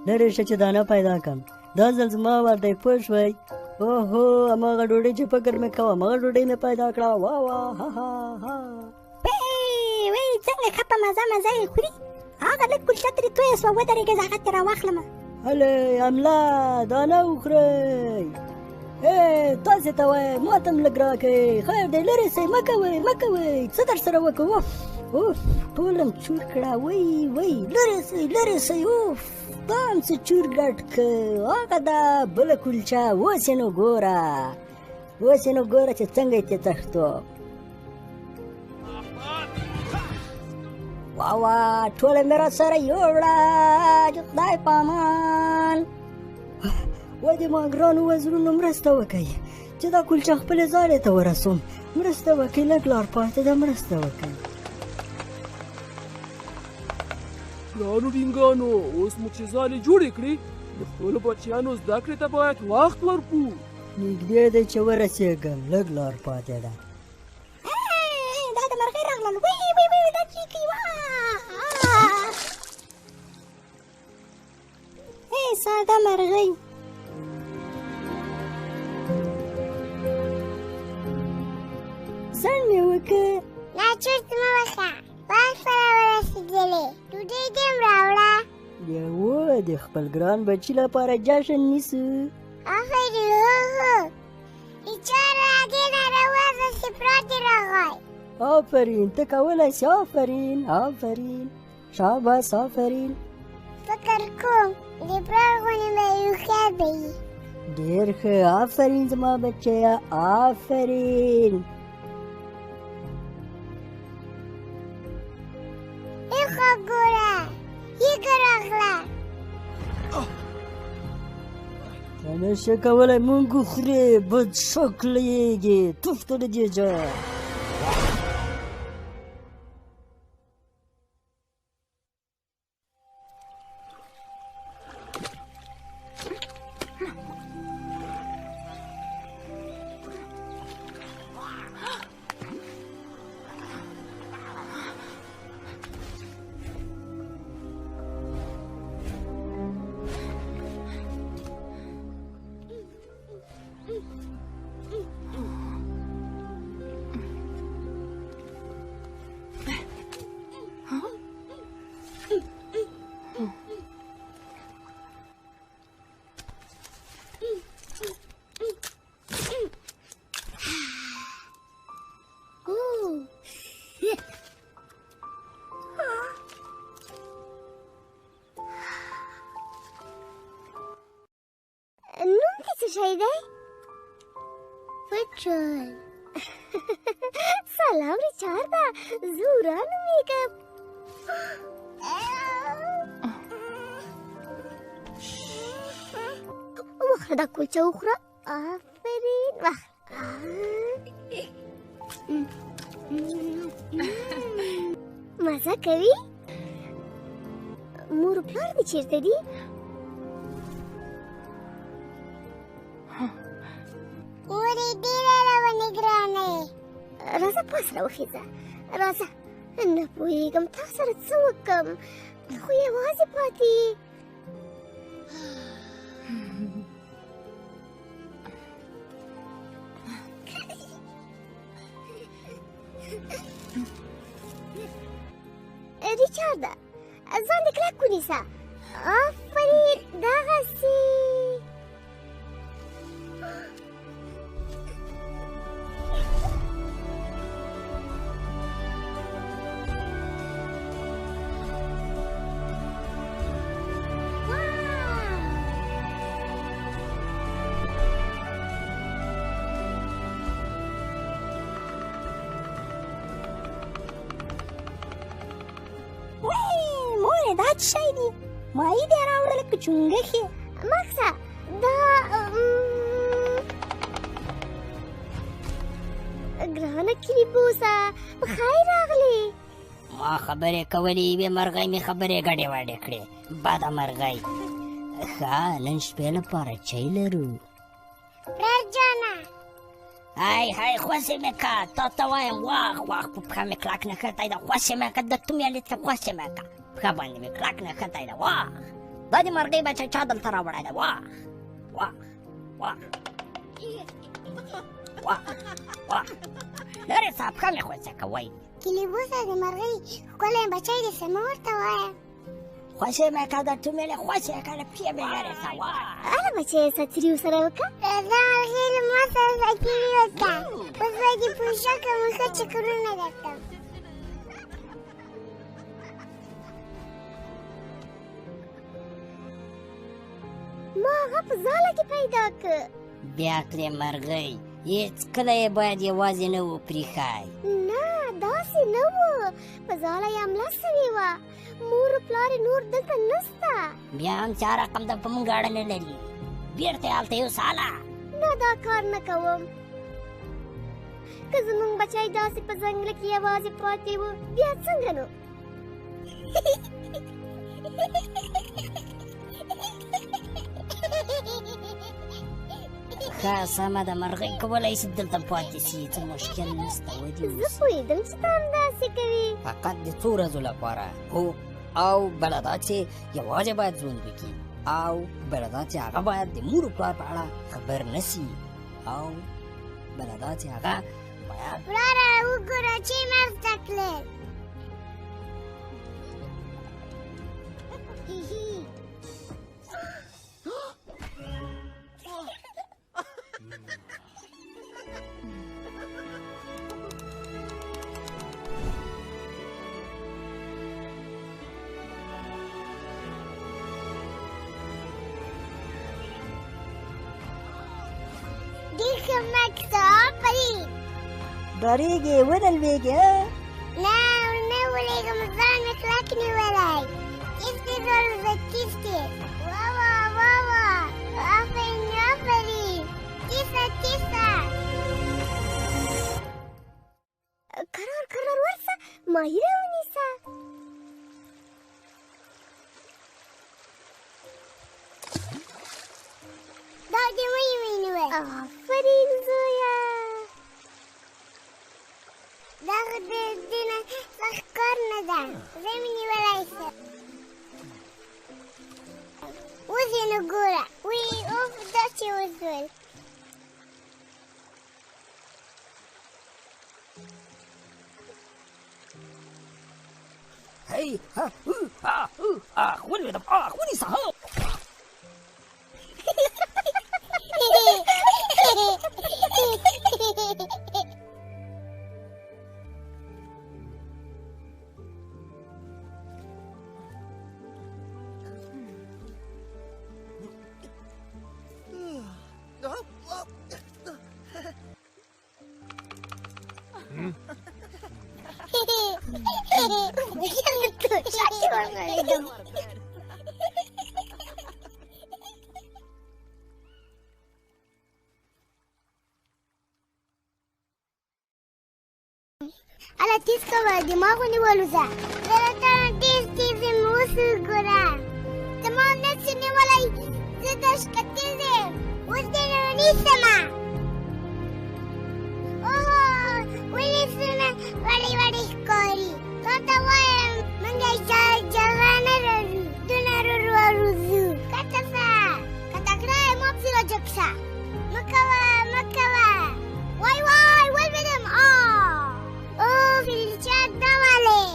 لرې شه چې دانه پیدا کړم. دا ځل زما وار دی پوه شوئ. اوهو هماغه ډوډۍ چې فکر مې کوه هماغه ډوډۍ مې پیدا کړه. واه واه ها ها ها. وی څنګه ښه په مزه مزه یې خوري. هغه لږ کلچه ترې تویه سوه ودرېږه زه هغه ترې راواخلمه. هلئ املا دانه وخورئ. تاسې ته وایم ما ته هم لږ راکئ. خیر دی لرې سئ مه کوئ مه کوئ. څه در سره وکړو؟ اوف ټول هم چور کړه. وی لرې سئ لرې سئ. اوف دا هم څه چور ګډ که. هغه دا بله کلچه. اوس یې نو ګوره چې څنګه یې تښتو. واه ټوله مې را سره یوړه چې خدای په امان. وای د ما ګرانو وزرونو مرسته وکئ چې دا کلچه خپلې ځالې ته ورسوم. مرسته وکئ لږ لار پاتې ده مرسته وکئ. ګرانو ډینګانو اوس مو چې ځالې جوړې کړې د خپلو بچیانو زده کړې ته باید وخت ورکړو. نږدې دی چې ورسېږم لږ لار پاتې ده. دا د مرغۍ راغلل. وی دا چیکي ساده مرغۍ. ځنډ مې وکړ. ناچرت مه وکړه وخت سره ورسېدلې. ډوډۍ دې هم راوړه. یوه د خپل ګران بچي لپاره جشن نیسو. آفرین بیچاره هغې نه راووځه چې پراټې راغی. آفرین ته کولی سې. آفرین شاباس آفرین. فکر کوم د پلار غوندې به یې هوښیار به یي. ډېر ښه آفرین زما بچیه آفرین. ایخوا ګوره یږه راغله. ته نشې کولی مونږ وخورې بد شکله یېږې. تفته له دې ځایه. نوم دې څه شی دی؟ فچل. سلام ریچارده زه ورا نومېږم. وخوره دا کلچه وخوره. آفرین مزه کوي. مور و پلار دې چېرته دي؟ مورې ډېره روانې ګرانه یې. راځه پاس راوخېځه راځه. نه پوهېږم تا سره څه وکړم خو یوازې پاتې یې. ریچارده ځان دې کلک ونیسه. آفرین دغسې. دا څه شی دی؟ مایي دې راوړله که چونګښې؟ مکسه دا ګرانه کلیپوسه په خیر راغلې. ما خبرې کولې یوې مرغۍ مې خبرې ګډې وډې کړې. بده مرغۍ. ښه نن شپې لپاره چای لرو. پلار جانه هی خوسې مې که تا ته وایم واخ په پښه مې کلک نښتی ده. خوسې مې که د تومې لیته خوسې مې که پښه باندې مې کلک نښتی ده. واخ دا د مرغۍ بچه چا دلته راوړی ده؟ واه واه واه واه واه لرې صاحب ښه مې خوڅه کوئ. کلیبوسه د مرغۍ ښکلی بچی دی څه مه ورته وایه. خوشې مې که درته مې خوشې که له پښې مې لرې شه. واه هله بچی ساتري ورسره وکړه. راځه مرغۍ له ما سره ساتري وکړه. اوس به دې پوشه کړم ښه چکرونه درکړم. ما هغه په ځاله کې پیدا کړ. بیا کړې مرغۍ هېڅکله یې باید یوازې نه و پرېښی. نه داسې نه وه، په ځاله یې حمله سوې وه. مور و پلار یې نور دلته نسته. بیا هم چا رقم ته په موږ اړه نه لري. بېرته یې هلته یوساله. نه دا کار نه کوم. که زموږ بچی داسې په ځنګله کې یوازې پاتې و بیا څنګه نو؟ ښه سمه ده مرغۍ کولی شي دلته پاتې شي، څه مشکل نشته. زه پوهېدم چې ته همداسې کوې. فقط د څو ورځو لپاره هو، او بله دا چې یوازې باید ژوند وکړي، او بله دا چې هغه باید د مور و پلار په اړه خبر نه شي، او بله دا چې هغه باید وراره وګوره چې مغز ته کړل. ډېر ښه مکسه آفرین. ډارېږې ونه لوېږې؟ نه ونه ولېږم، ځان مې کلک نیولی. کیسې ضرورت کیسې. واه واه واه آفرین آفرین. کیسه کیسه کرار کرار ورسه، ماهیره ونیسه. دا دې ونیوی. آفرین زویه. دغه د دې نه سخت کار نه ده، زه مې نیولی شم. اوس یې نو ګوره. وی اوف داسې وشول. هی ولوېدم ونیسه. اله تیز کوه، دماغ ونیولو زه. زه راته تیز تیز یم، اوس وګوره. دماغ نشي نیولی، زه دشکه تیز یم. اوس دې نو نیسمه. اوه ونیسونه وړې وړې ښکاري. تا ته وایم موږ اجازه نه لرو، دونه وروځو. ښکته شه، که تکړه یې ما پسې راجګ شه. مه کوه مه کوه. وای وای ولوېدم. اوه فلچات نه ولې.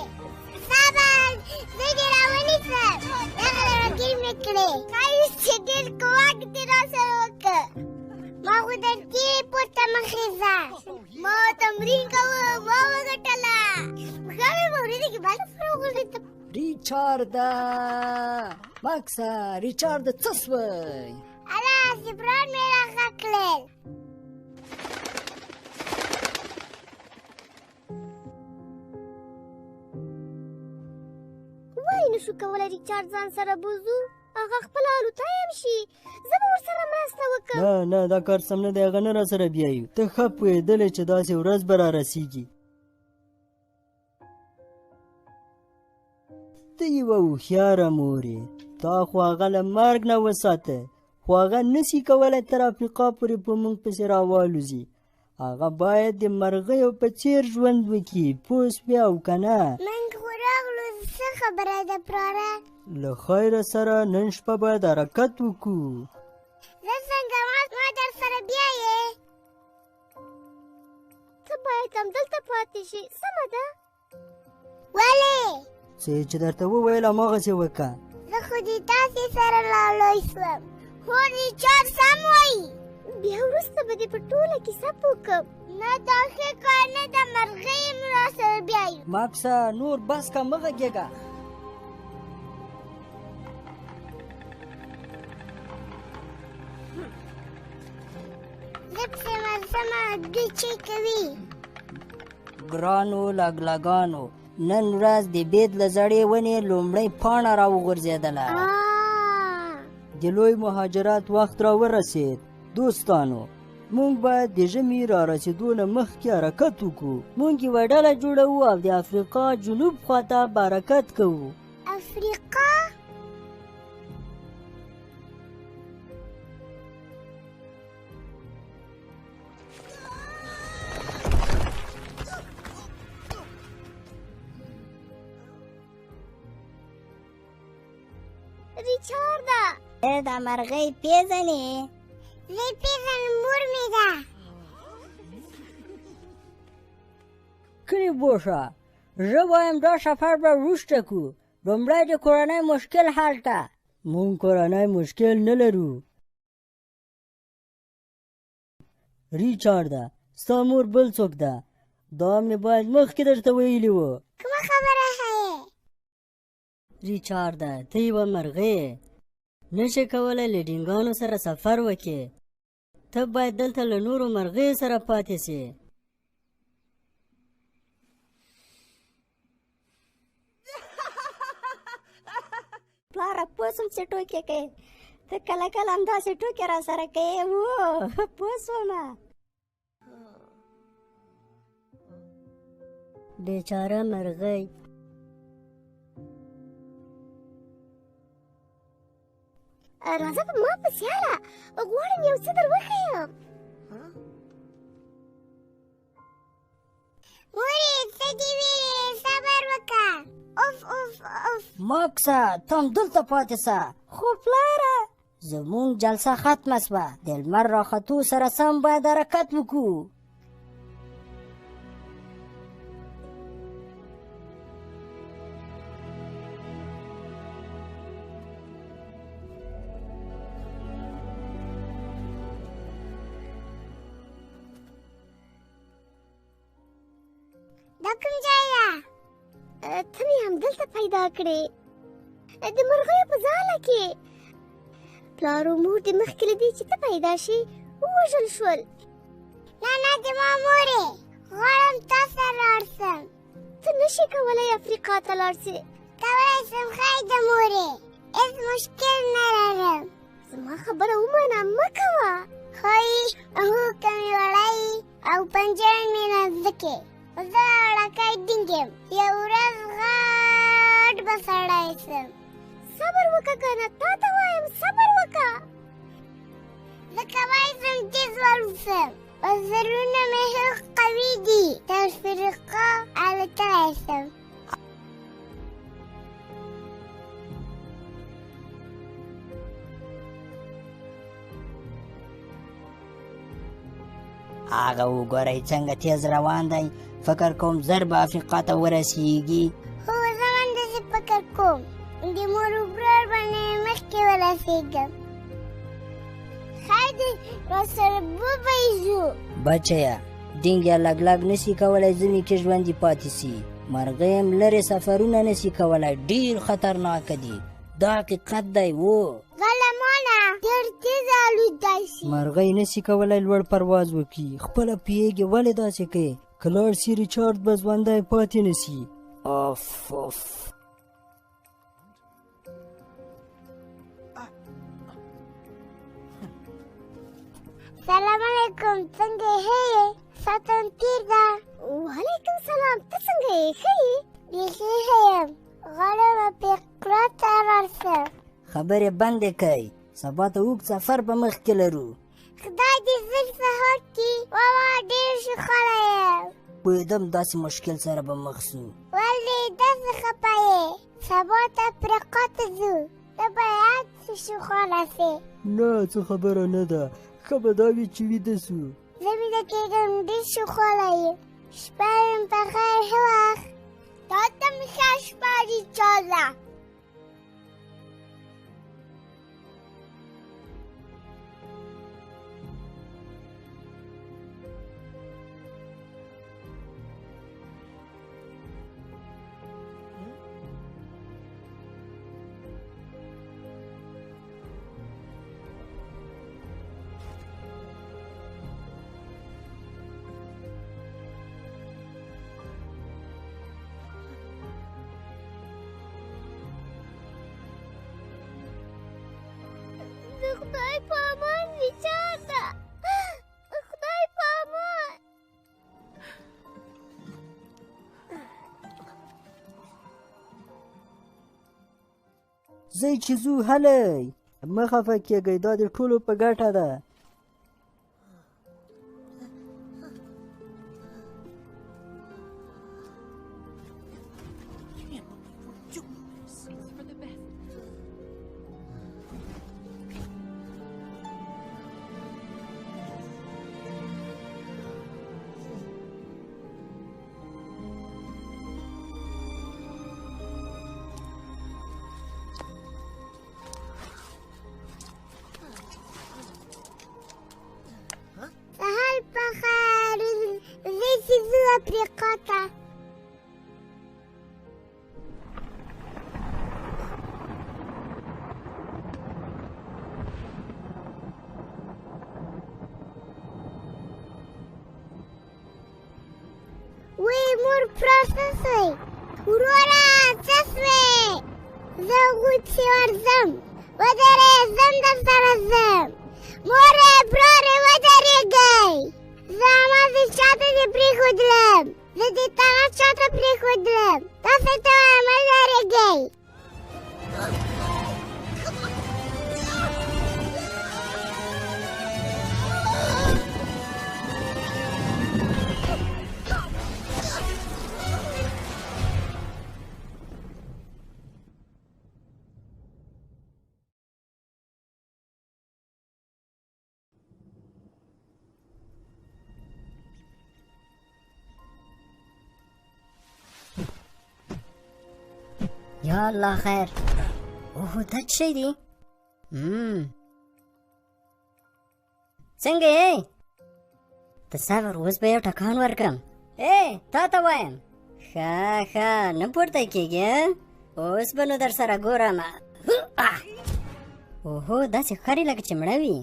صبر، زه دې راونیسم. دغه راګیر مې کړې. ښایي چې ډېر کوواک دې راسره وکړه. ما خو درکې پورته مخې ځه. ما تمرین کوه، ما وګټله. پښه مې په وریځو کې بالا سره وغورځېدم. ریچارده مکسه ریچارده څه سوی؟ اله سپران مې راښه کړل. ولې نشو کولی ریچارډ ځان سره بوځو؟ هغه خپله الوتی هم شي. زه به ورسره مرسته وکړم. نه دا کار سم نه دی، هغه نه را سره بیایو. ته ښه پوهېدلې چې داسې ورځ به را رسېږي. ته یوه هوښیاره مور یې، تا خو هغه له مرګ نه وساته، خو هغه نسي کولی تر افریقا پورې په موږ پسې راوالوځي. هغه باید د مرغیو په څېر ژوند وکړي، پوه سوې او که نه؟ موږ خو راغلو، څه خبره ده پلاره؟ له خیره سره نن شپه باید حرکت وکړو. زه څنګه ما در سره بیایې؟ ته باید همدلته پاتې شي، سمه ده؟ ولې؟ چې درته وویل هماغسې وکړه. زه خو دې تاسې سره لاړی شوم. هو ریچارډ سم وایي. بیا وروسته به دې په ټوله کیسه پوه کړم. نه دا ښه کار نه ده، مرغۍ یم راسره بیایو. ماکسه نور بس که مه غږېږه. زه پسې مرسمه، دوی چې کوي؟ ګرانو لګلګانو، نن ورځ د بید له زړې ونې لومړۍ پاڼه راوغورځېدله. د لوی مهاجرت وخت را ورسید. دوستانو، مونږ باید د ژمي را رسېدو نه مخکې حرکت وکړو. مونږ یوه ډله جوړوو او د افریقا جنوب خواته به حرکت کوو. افریقا؟ ریچارډه، ته دا مرغۍ پیژنې؟ زه پیژنم، مور مې ده. کړي بوشه، زه وایم دا سفر به وروسته کړو. لومړی د کورنۍ مشکل حل کړه. مونږ کورنۍ مشکل نه لرو. ریچارډه، ستا مور بل څوک ده؟ دا مې باید مخکې درته ویلي وو. کومه خبره ښیې؟ ریچارډه، ته یوه مرغۍ یې، نشې کولی له ډینګانو سره سفر وکړې. ته باید دلته له نورو مرغیو سره پاتې سې. پلاره پوه سوم چې ټوکې کوې، ته کله کله همداسې ټوکې را سره کوې. و پوه سومه. بیچاره مرغۍ. راځه په ما پسې یاره، غواړم یو څه در وښیم. مورې څه دې ویلې؟ صبر وکړه. اوف اوف اوف. ماکسه ته همدلته پاتې سه. خو پلاره زمونږ جلسه ختمه سوه. د لمر راختو سره سم باید حرکت وکړو. دا کوم ځای ده؟ ته مې همدلته پیدا کړې، د مرغیو په ځاله کې. پلار او مور دې مخکې له دې چې ته پیدا شي ووژل شول. نه نه زما مورې، غواړم تا سره لاړ شم. ته نشې کولی افریقا ته لاړ شې؟ کولی شم ښایي د مورې، هېڅ مشکل نه لرم. زما خبره ومنه، مه کوه. ښایي حکم مې وړی او پنجره مې نازکې. زه وړکی ډینګ یم، یو ورځ غټ به سړی شم. صبر وکړه کنه، تا ته وایم صبر وکړه. زه کولی شم تېز والوځم، وزرونه مې ښه قوي دي. تر افریقا الوتلی شم. هغه وګورئ څنګه تیز روان دی. فکر کوم زر به افریقا ته ورسیږي. هو زه هم داسې فکر کوم. د مور ورور باندې مخکې ورسېږم. ښایي دې راسره وبایځو. بچیه، ډینګ یا لګلګ نسي کولی ژمي کې ژوندي پاتې سي. مرغۍ هم لرې سفرونه نسي کولی، ډېر خطرناکه دي. دا حقیقت دی. و غلمانه ډېر تېز الوتلی شي. مرغۍ نسي کولی لوړ پرواز وکړي. خپله پوهېږي ولې داسې کوي؟ که لاړ سي ریچارډ به ژوندی پاتې نه سي. اوف اوف. سلام علیکم، څنګه یې؟ ساتم تېر ده. وعلیکم سلام، ته څنګه یې؟ ښه یې؟ بیخي ښه یم. غواړم افریقا ته لاړ شم. خبرې بندې کړئ، سبا ته اوږد سفر په مخ کې لرو. خدای دې زر سهار کړي. واه ډېر ښکلی یم. پوهېدم داسې مشکل سره به مخ سو. ولې داسې خفه یې؟ سبا ته افریقا ته ځو ته باید څه خوله سې نه څه خبره نه ده ښه به دا وي چې ویده سو زه ویده کېږم ډېر شخوله یې شپه یم په خیر ښه وخت تا ته مې ښه شپه ریچازه خدای په امان ریچارد خدای په امان ځئ چې ځو هلئ مه خفه کېږئ دا د ټولو په ګټه ده سهار په خیر زه چې ځو افریقا ته وی مور پلار څه سوی وروره څه سوې زه غوڅې ورځم ودرې زم درسره ځم مورې پلارې ودرېږئ زه هماغسې شاته دې پرېښودلم زه دې طرف شاته پرېښودلم تاسې ته وایم ودرېږئ یا الله خیر اوه دا څه شی دی څنګه یې ته صبر اوس به یو ټکان ورکړم تا ته وایم ښه نه پورته کېږي اوس به نو در سره ګورم اوهو داسې ښکاري لکه چې مړه وي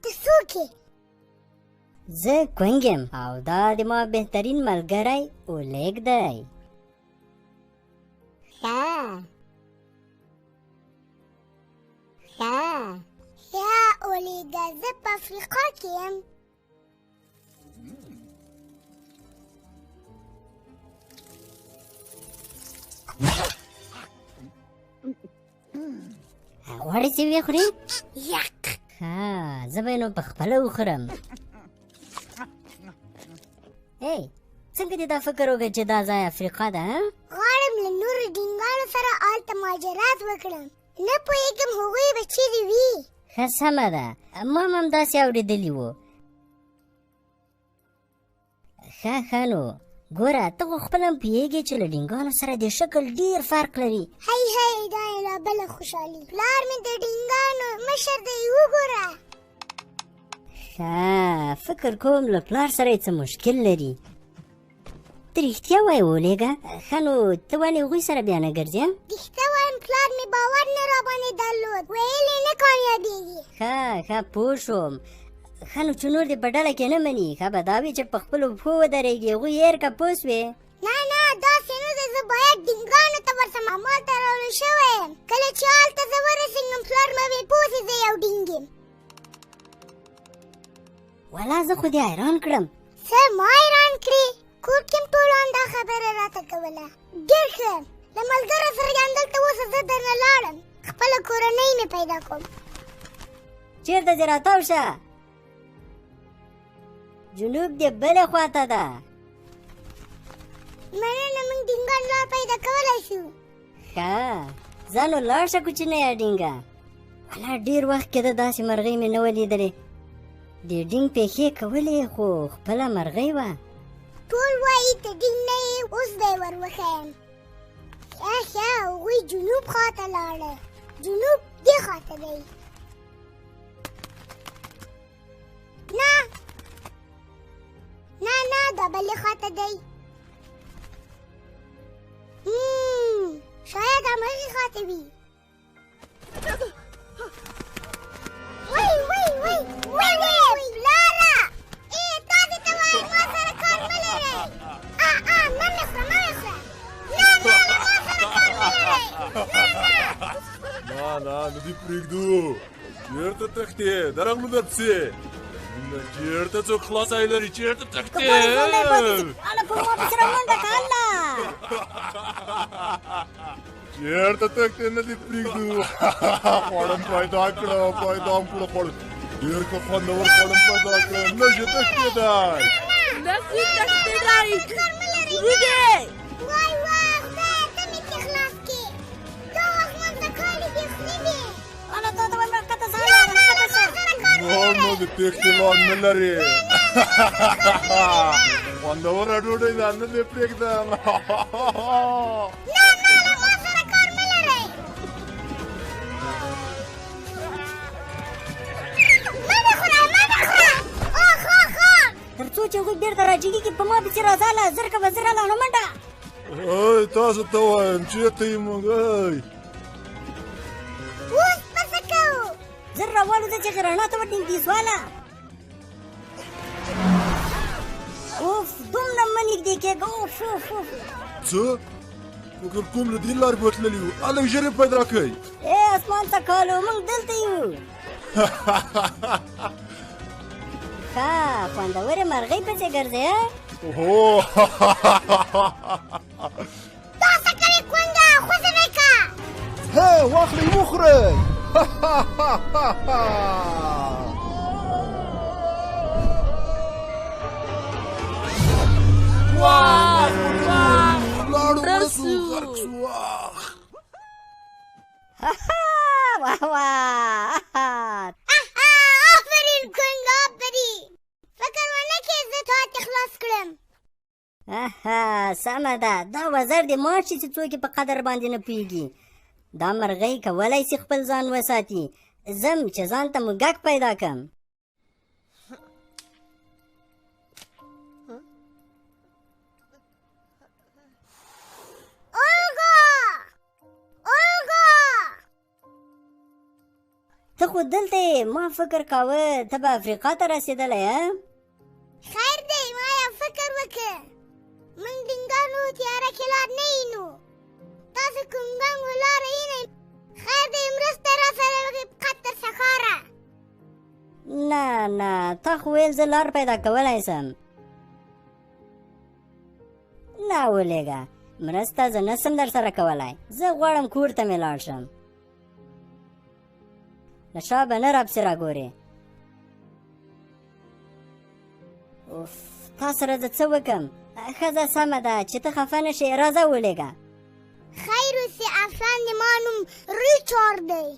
ته څوک یې زه کوینګ یم او دا د ما بهترین ملګری اولیګ دی ښه اولیګه زه په افریقا کې یم غواړې چې ویې خورې یک ښه زه به یې نو په خپله وخورم څنګه دې دا فکر وکړ چې دا ځای افریقا ده غواړم له نورو ډینګانو سره هلته مهاجرت وکړم نه پوهېږم هغوی به چیرې وي ښه سمه ده ما هم همداسې اورېدلي وو ښه نو ګوره ته خو خپله هم پوهېږې چې له ډینګانو سره د شکل ډېر فرق لري هی دا یې لا بله خوشحالي پلار مې د ډینګانو مشر دی وګوره ښه فکر کوم له پلار سره یې څه مشکل لري ته رښتیا وایې اولیګه ښه نو ته ولې هغوی سره بیا نه ګرځې رښتیا وایم پلار مې باور نه راباندې درلود ویل یې نه کامیابېږي ښه پوه شوم ښه نو چې نور دې په ډله کې نه مني ښه به دا وي چې په خپلو پښو ودرېږي هغوی هېر که پوه سوې نه داسې نه ده زه باید ډینګانو ته ورسم همالته راوړل شوی یم کله چې هلته زه ورسېږم پلار مې ویل پوه سې زه یو ډینګ یم والا زه خو دې حیران کړم څه ما حیران کړې کور کې هم ټولو همدا خبره راته کوله ډېر ښه د ملګرو سره یم دلته اوس زه درنه لاړم خپله کورنۍ مې پیدا کوم چیرته ځې راتاو شه جنوب دې بلې خواته ده مننه موږ ډینګان لار پیدا کولی شو ښه ځه نو لاړ شه کوچنیه ډینګه والا ډېر وخت کېده داسې مرغۍ مې نه وه لیدلې دې ډینګ پېښې کولې خو خپله مرغۍ وه ټول وایي ته ډینګ نه یې اوس دی ور وښیم ښه هغوی جنوب خواته لاړه جنوب دې خواته دی نه دا بلې خواته دی شاید همغې خواته وي وای لاره تاسې ته وایم ما سره کار مه لرئ نه مې خوره نه له ما سره کار مه لرئ نه دې پرېږدو چېرته تښتې درغلو درپسې چېرته څوک خلاصی لري چېرته تښتې چېرته تښتې نه دې پرېږدو خوړم پیدا کړه پیدا م کړه خوړ ډېر ښه خوندور خوړم پیدا کړه نشي تښتېدی نشي تښتېدی وروږې وای خدایه ته مې کې خلاص کړې دا وخت ما زده کړې یخني دي نو د تېښتې لار نه لرې خوندوره ډوډۍ ده نه دې پرېږدم تر څو چې هغوی بېرته راجګېږي په ما پسې راځاله زر کوه زر هله نو منډه تاسو ته وایم چېرته یې موږ اوس به څه کوو زر راوالوځه چې رڼا ته وټینګي سواله اوف دومره مه نږدې کېږه اوف څه فکر کوم له دې لارې به تللي وو هلک ژر یې پیدا کړئ اسمان ته کالو موږ دلته یو ښه خوندورې مرغۍ پسې ګرځې هو دا څه کوې کونډه خوځه مې که واخلئ وخورئ لاړو مړه سو غرق سو آفرین کونډه آفرین فکر ونه کړې زه تا ته خلاص کړم سمه ده دا وزر دې مات شي چې څوک یې په قدر باندې نه پوهېږي دا مرغۍ کولی شي خپل ځان وساتي ځم چې ځان ته موږک پیدا کړم ته خو دلته یې ما فکر کاوه ته به افریقا ته رسېدلی خیر دی ما یو فکر وکړ موږ ډینګانو تیاره کې لار نه یینو تاسو کوم ګنګ لاره یینئ خیر دی مرسته راسره وکړئ قد تر سهاره نه تا خو ویل زه لار پیدا کولی شم نه ولېږه مرسته زه نسم در سره کولی زه غواړم کور ته مې لاړ شم له شا به نه راپسې راګورې اوف تا سره زه څه وکړم ښځه سمه ده چې ته خفه نه شې راځه ولېږه خیر اوسې افسان د ما نوم ریچارډ دی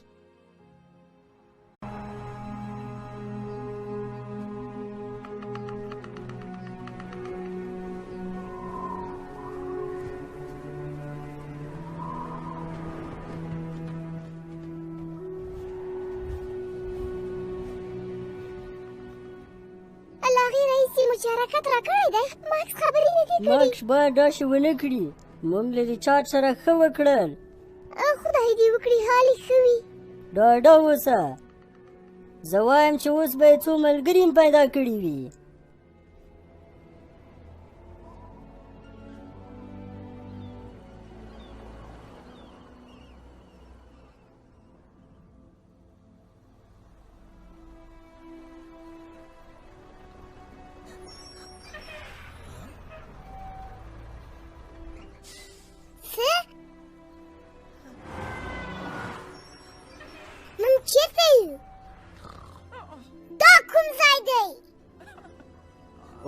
مشارکت را کړی دی ماکس خبرې نه دي کړي ماکس باید داسې ونه کړي موږ له ریچارډ سره ښه وکړل خدای دې وکړي حال یې ښه وي ډاډه اوسه زه وایم چې اوس به یې څو ملګري پیدا کړي وي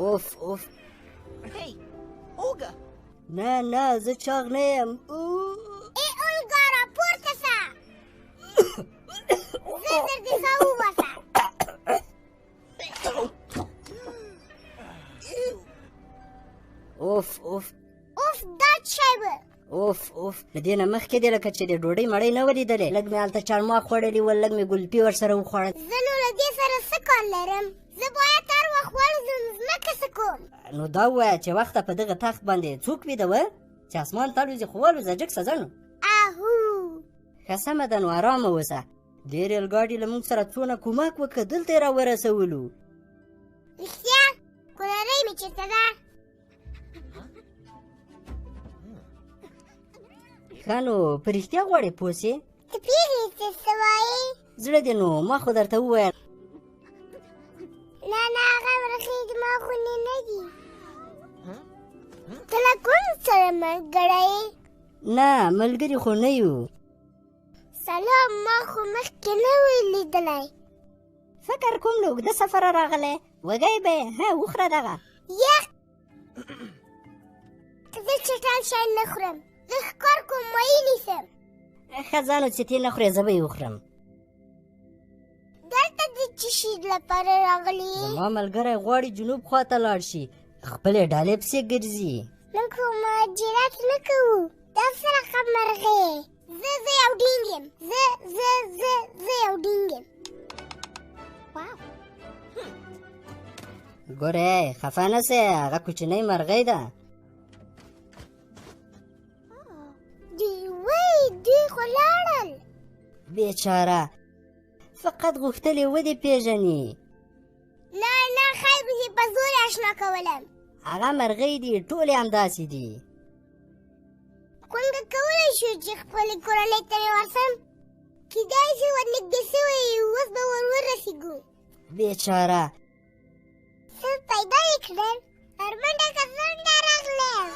اوف اوف Hey, Olga! نه زه چاغ نه یم ای اولګا راپورته شه زه درته ښه وباسه اوف اوف اوف دا شی به اوف اوف له دې نه مخکې دې لکه چې د ډوډۍ مړۍ نه ولیدلې لږ مې هلته چارماغ خوړلي ول لږ مې ګلپي ورسره وخوړل زه نو له دې سره څه کار لرم زه باید هر وخت ورځم ځمکه څه کوم نو دا ووایه چې وخته په دغه تخت باندې څوک ویده وه چې اسمان ته الوځي خو والوځه جګ سزنو اهو ښه سمه ده نو ارامه اوسه دې ریل ګاډي له موږ سره څونه کومک وکړه دلته یې راورسولو رښتیا کورنۍ مې چېرته ده ښه نو په رښتیا غواړې پوه سې ته پوهېږې چې څه وایې زړه دې نو ما خو درته وویل نه هغه ورخې زما خونې نه دي ته له کوم سره ملګری یې نه ملګري خو نه یو سلام ما خو مخکې نه وی لیدلی فکر کوم له اوږده سفره راغلی وږی به یې ها وخوره دغه یخ زه چټل شی نه خورم زه ښکار کوم مایي نیسم ښه ځانو چې تې نه خورې زه به یې وخورم دلته د څه شي لپاره راغلی یې زما ملګری غواړي جنوب خوا ته لاړ شي خپلې ډالې پسې ګرځي موږ خو مهاجرت نه کوو دا څه رقم مرغۍ یې زه یو ډینګ یم زه یو ډینګ یم ګورې خفه نه سې هغه کوچنۍ مرغۍ ده دوی خو لاړل بیچاره فقط غوښتل یې ودې پېژني نه خیر به یې په زور اشنا کولم هغه مرغۍ دي ټولې همداسې دي څنګه کولی شو چې خپلې کورنۍ ته یې ورسم کیدای شي ورنږدې سوی اوس به ورسېږو بیچاره څه پیدا یې کړل هرمنډه که څنګه راغلم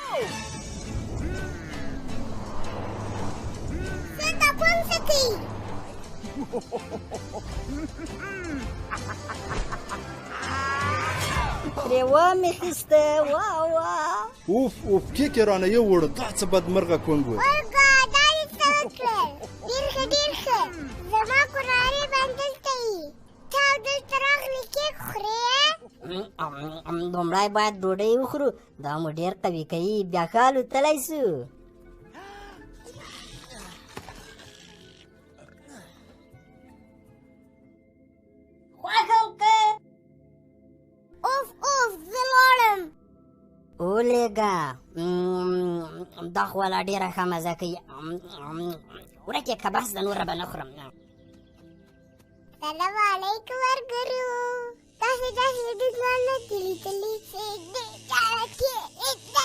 څه ته پام ساتئ پرې ومېخیسته اوف کیک یې رانه یووړه دا څه بدمرغه کونګ و اولګا دا یې څه وکړل ډېر ښه زما کورنۍ همدلته یي ته او دلته راغلې کیک خورې لومړی باید ډوډۍ وخورو دا مو ډېر قوي کوي بیا ښه الوتلی سو اوف زه لاړم ولېږه دا خو والا ډېره ښه مزه کوي ورک یې که بس د نوره به نه خورم سلام علیکم ورګرو تاسې دښمن نه دي لیدلي چې دې چاره کې دا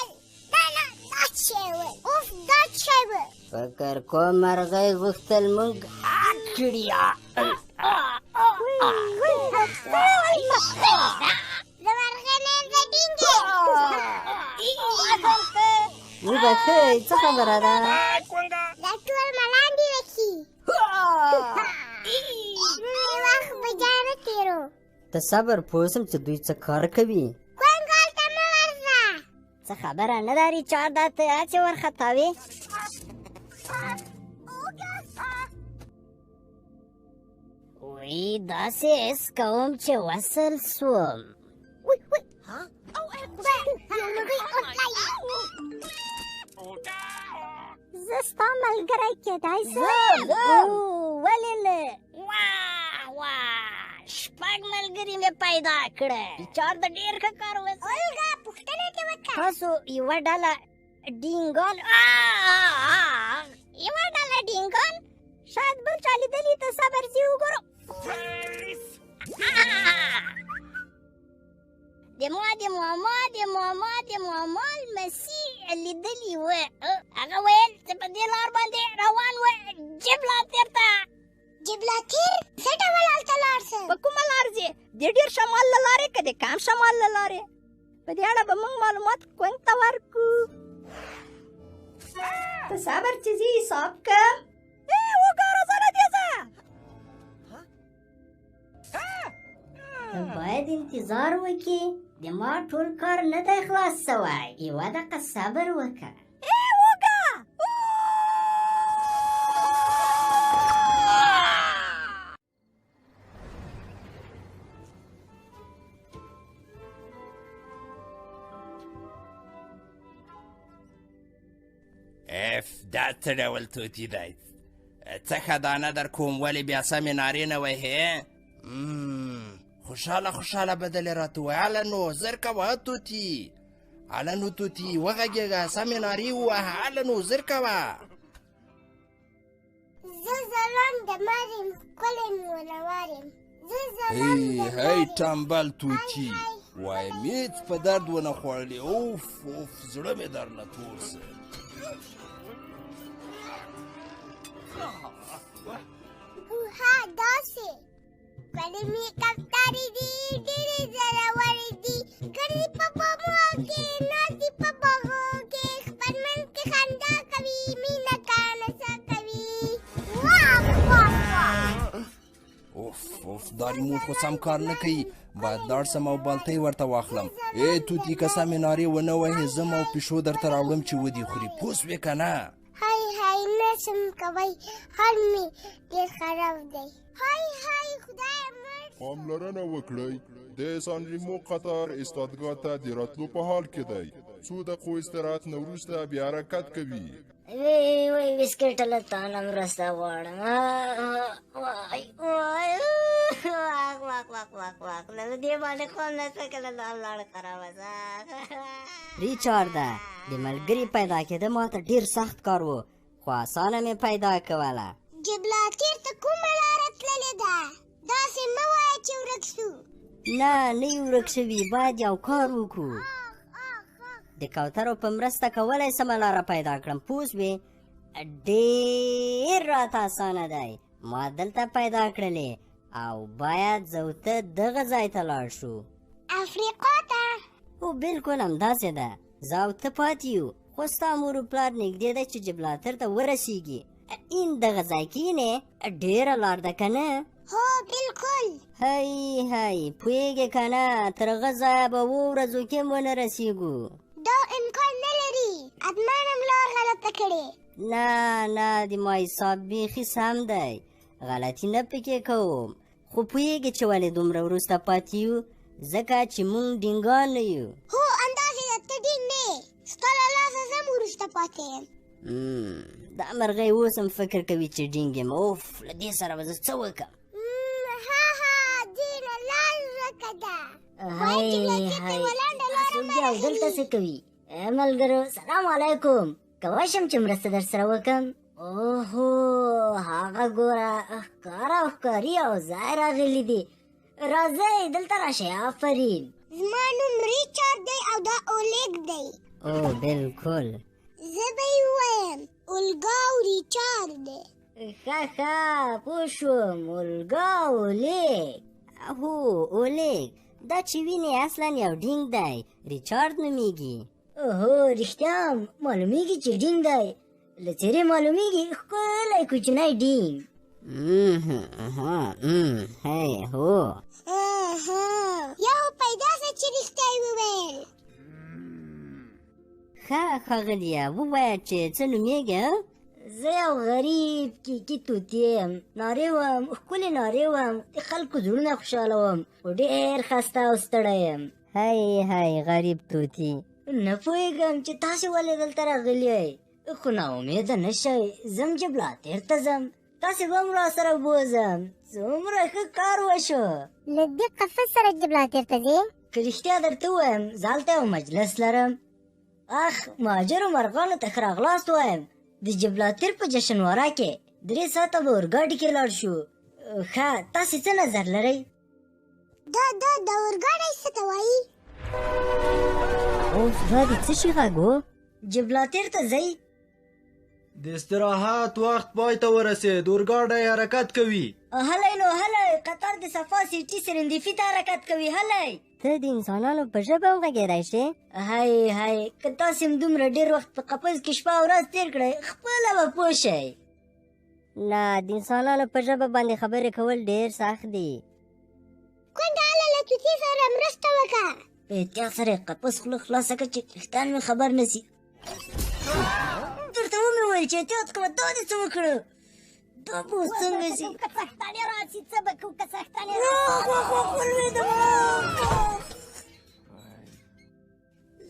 شی و اوف دا شی و فکر کوم مرغۍ غوښتل موږ کړي د مرغۍ نیم زه ډینګ یم وبښئ څه خبره ده دا ټول ملاندې وکي وخت به جا نه تېرو ته صبر پوه سم چې دوی څه کار کوي کونګال ته مه ورځه څه خبره نه ده ریچارډ ته چې ورختاوې وی داسې حس کوم چې وصل سوم زه ستا ملګری کېدای ولې نه شپږ ملګري مې پیدا کړه ریچارډ ډېر ښه کار وکړ اولګا پوښتنه دې وکړه تاسو یوه ډله ډینګان شاید بل چا لیدلي ته صبر زی وګورو د ماما لمسي لیدلي و هغه ویل چې په دې لار باندې روان و جبلاتیر ته جبلاتیر څه ډول هلته لاړ سه په کومه لار ځې د ډېر شمال له لارې که د کم شمال له لارې په دې اړه به موږ معلومات کوینګ ته ورکړو ته صبر چې زه حساب کړم وګوره زه نه دې ځه باید انتظار وکړي د ما ټول کار نه دی خلاص سوی یوه دقیقه صبر وکړه دا څه ډول توتي دی څه ښه دانه در کوم ولې بیا سمې نارې نه وهې خوشحاله بدلې راته وایه هله نو زر کوه توتي هله نو توتي وغږېږه سمې نارې ووهه هله نو زر کوه زه ځلانده مار یم ښکلی مونور یم هی ټمبل توتي وایه هېڅ په درد ونه خوړلې اوف زړه مې درنه تور سه ها داسې کلمې کفتارې دي ډېرې زورورې دي ګرځي په بامو کې ناستې په باغو کې خپلمن کې خندا کوي مینه کا نڅا کوي اوف دا ریموټ خو سم کار نه کوي باید لاړ سم او بالتۍ ورته واخلم ای توتي که سمې نارې ونه وهې زم او پیشو درته راوړم چې ودې خوري پوه سوې که نه هی نشم کوی حال مې ډېر خراب دی هی خدای مړ پاملرنه وکړئ د سانریمو قطار استادګاه ته د راتلو په حال کې دی څو دقیقو استراحت نه وروسته بیا حرکت کوي وی بسکټ له تانه مرسته غواړم واک له دې باندې خوند نشته کله دا لاړ خرابه ده ریچارده د ملګري پیدا کېده ماته ډېر سخت کار و خو اسانه مې پیدا کوله جبلاتیر ته کومه لاره تللې ده داسې مه وایه چې ورک شو نه یې ورک شوي باید یو کار وکړو د کوترو په مرسته کولی سمه لاره پیدا کړم پوه شوې ډېر راته اسانه دی ما دلته پیدا کړلې او باید زه او ته دغه ځای ته لاړ شو افریقا ته هو بلکل همداسې ده زه او ته پاتې یو خو ستا مور و پلار نږدې دی چې جبلاتر ته ورسیږي این دغه ځای کښېنې ډېره لار ده که نه هو بلکل هی پوهېږې که نه تر هغه ځایه به 2 ورځو کې هم ونه رسېږو دا امکان نه لري ادمانم لار غلطه کړې نه د ما حساب بیخي سم دی غلطي نه پکې کوم خو پوهېږې چې ولې دومره وروسته پاتې یو ځکه چې موږ ډینګان نه یو هو اندازې ده ته ډینګ نه یې ستا له لاسه زه هم وروسته پاتې یم دا مرغۍ اوس هم فکر کوي چې ډینګ یم اوف له دې سره به زه څه وکړم دې نه لار ورکه ده دلته څه کوي ملګرو سلام علیکم کولی شم چې مرسته در سره وکړم اوهو هغه ګوره ښکاره او ښکاري او ځای راغلی دی راځئ دلته راشئ آفرین زما نوم ریچارد دی او دا اولیګ دی او بلکل زه به یې ووایم اولګا او ریچارد دی ښه پوه شوم اولګا اولیګ هو اولیګ دا چې وینې اصلا یو ډینګ دی ریچارد نومیږي اوهو رښتیا معلومیږي چې ډینګ دی له څېرې معلومیږي ښکلی کوچنی ډینګ هو یا خو پیدا سه چې رښتیا یې وویل ښه ښاغلیه ووایه چې څه نومیږې زه یو غریب کیکي توتي یم نارې وم ښکلې نارې وم د خلکو زړونه خوشحالوم خو ډېر خسته او ستړی یم هی غریب توتي نه پوهېږم چې تاسې ولې دلته راغلي یئ خو ناامیده نه شئ زم جبلاتیر ته ځم تاسې به هم راسره بوځم څومره ښه کار وشو له دې قفس سره جبلاتیر ته ځې که رښتیا درته ووایم زه هلته یو مجلس لرم مهاجرو مرغانو ته ښه راغلاست وایم د جبلاتیر په جشنواره کې 3 ساعته به اورګاډي کې لاړ شو ښه تاسې څه نظر لرئ دا اورګاډی څه ته وایي اوس دا د څه شي غږ و جبلاتیر ته ځئ د استراحت وخت پای ته ورسېد اورګاډی حرکت کوي هلی نو هلی قطار د صفا سیټي سرندیفي ته حرکت کوي هلی ته د انسانانو په ژبه هم غږېدی شې هی که تاسې هم دومره ډېر وخت په قفس کې شپه او ورځ تېر کړئ خپله به پوه شئ نه د انسانانو په ژبه باندې خبرې کول ډېر سخت دي کونډه هله له توتي سره مرسته وکړه. په احتیاط سره یې قفس خوله خلاصه کړه چې ویښتان مې خبر نه سي. درته ومې ویل چې احتیاط کوه، دا دې څه وکړه؟ دا به اوس څنګه سي؟ که څښتنې راشي څه به کوو که څښتنې ولوېدم.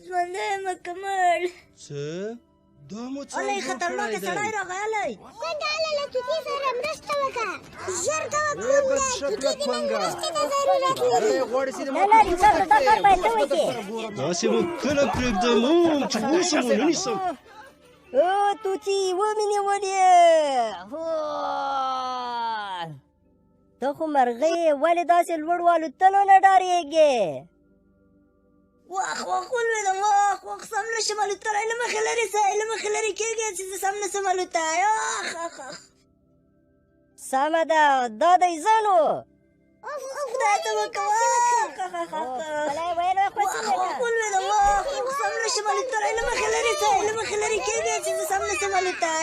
ژوندی یم کمال. څه؟ دا مو څه الۍ خطرناکه سړی راغی الۍ. کونډه هله توتي سره مرسته وکړه. ژر کوه کونډه، توتي دې نن مرستې ته ضرورت لري. نه نه ریزه دا کار باید ته وکړې. داسې به کله پرېږدم چې اوس مو ونه نیسم. او توتي ومې نیولې. ته خو مرغۍ یې، ولې داسې لوړ والوتلو نه ډارېږې؟ واخ ولوېدم، واخ سم نه شم الوتلی. له مخې لرې ځه، له مخې لرې کېږه چې زه سم نه شم الوتی. سمه ده، دا دی ځه نو. خدای ته وکړه. خپله یې ویل خو څنګه ده؟ ولوېدم، واخ سم نه شم الوتلی. له مخې لرې ځه، له مخې لرې کېږه چې زه سم نه شم الوتی.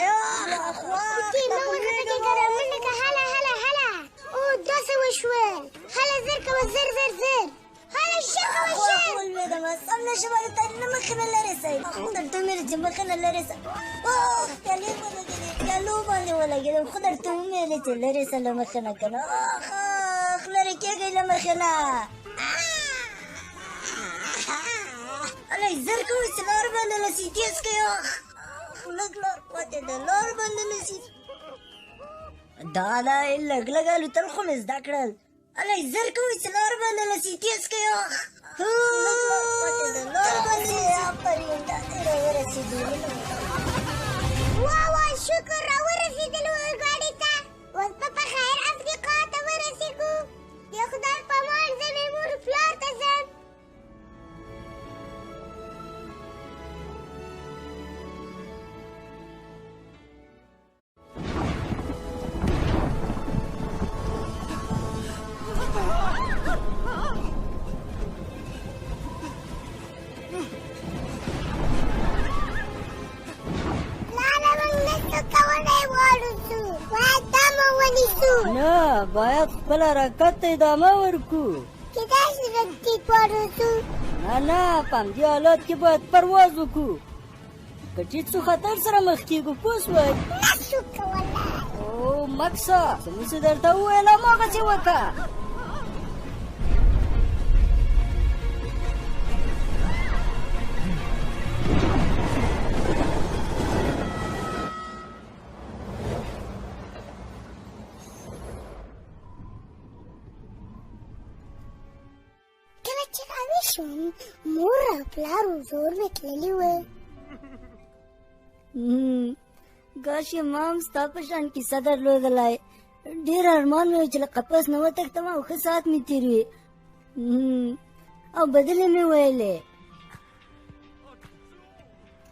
توتي مه وخته که منډه که هله هله هله. او داسې وشول. هله زر کوه، زر زر زر. هله ژر کوه ژر. ولوېدم، سم نه شم الوتی. له مخې نه لرې ځئ. درته ومې ویل چې مخې نه لرې ځه. پیالې ولګېدې، پیالو باندې ولګېدم. خو درته ومې ویلې چې لرې ځه له مخې نه که نه. لرې کېږئ له مخې نه. الۍ زر کوئ چې لار باندې نه سي تېز کوئ. لږ لار پاتې ده، لار باندې نه سي. دا ده لږ لږ الوتل خو مې زده کړل. الۍ زر کوئ چې لار باندې نه سي تېز کوئ. لږ لار پاتې ده، لار باندې نه سي. آفرین، داسې راورسېدو. واه شکر راورسېدلو اورګاډي ته. اوس به په خیر افریقا ته ورسېږو. د خدای په امان زه مې مور پلار ته ځم. نه باید خپل حرکت ته ادامه ورکړو. چې داسې رکټیټ واروځو. نه په همدې حالات کې باید پرواز وکړو. که ټیټ څو خطر سره مخ کېږو پوه شوئ. نشو کولی. او مکسه څنګه چې درته وویل هماغسې وکړه. مور او پلار زور مې تللي وه. کاش یې ما هم ستا په شان کیسه درلودلی. ډېر ارمان مې و چې له قفس نه وتښتم او ښه ساعت مې تېر وي او بدلې مې ویلې.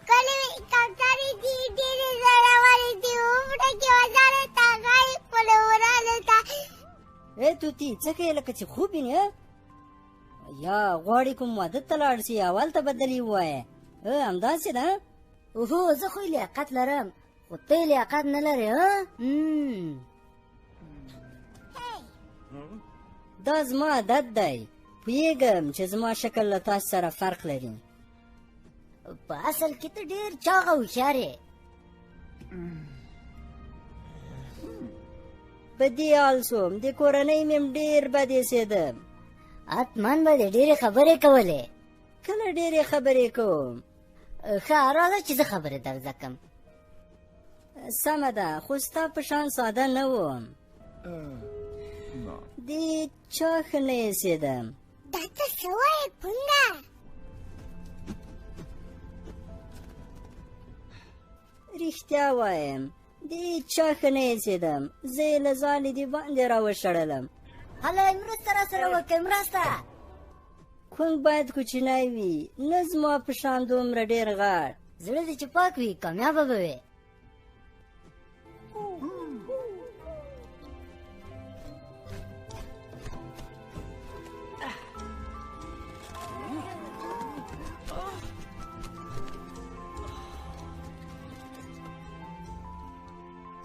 کله کوترې دي ډېرې زړورې دي. وپټه کې وزارې ته غاړې خپله ورانو ته. ای توتي څه کوې لکه چې خوب وینې؟ یا غواړې کوم واده ته لاړ شي اول ته بدل یې ووایه. همداسې ده. اوهو زه خو لیاقت لرم خو ته یې لیاقت نه لرې. دا زما عادت دی. پوهېږم چې زما شکل له تاسو سره فرق لري. په اصل کې ته ډېر چاغ او هوښیار یې. په دې حال شوم د کورنۍ مې هم ډېر بد ایسېدم. حتمن به دې ډېرې خبرې کولې. کله ډېرې خبرې کوم. ښه راځه چې زه خبرې در زده کړم. سمه ده خو ستا په شان ساده نه وم. دې چا ښه نه ایسېدم. دا ته څه وایې کونډه؟ رښتیا وایم دې چا ښه نه ایسېدم. زه یې له ځالې دې باندې راوشړلم. هلئ مرسته راسره وکړئ مرسته. کونګ باید کوچنی وي نه زما په شان دومره ډېر غټ. زړه دې چې پاک وي کامیابه به وې.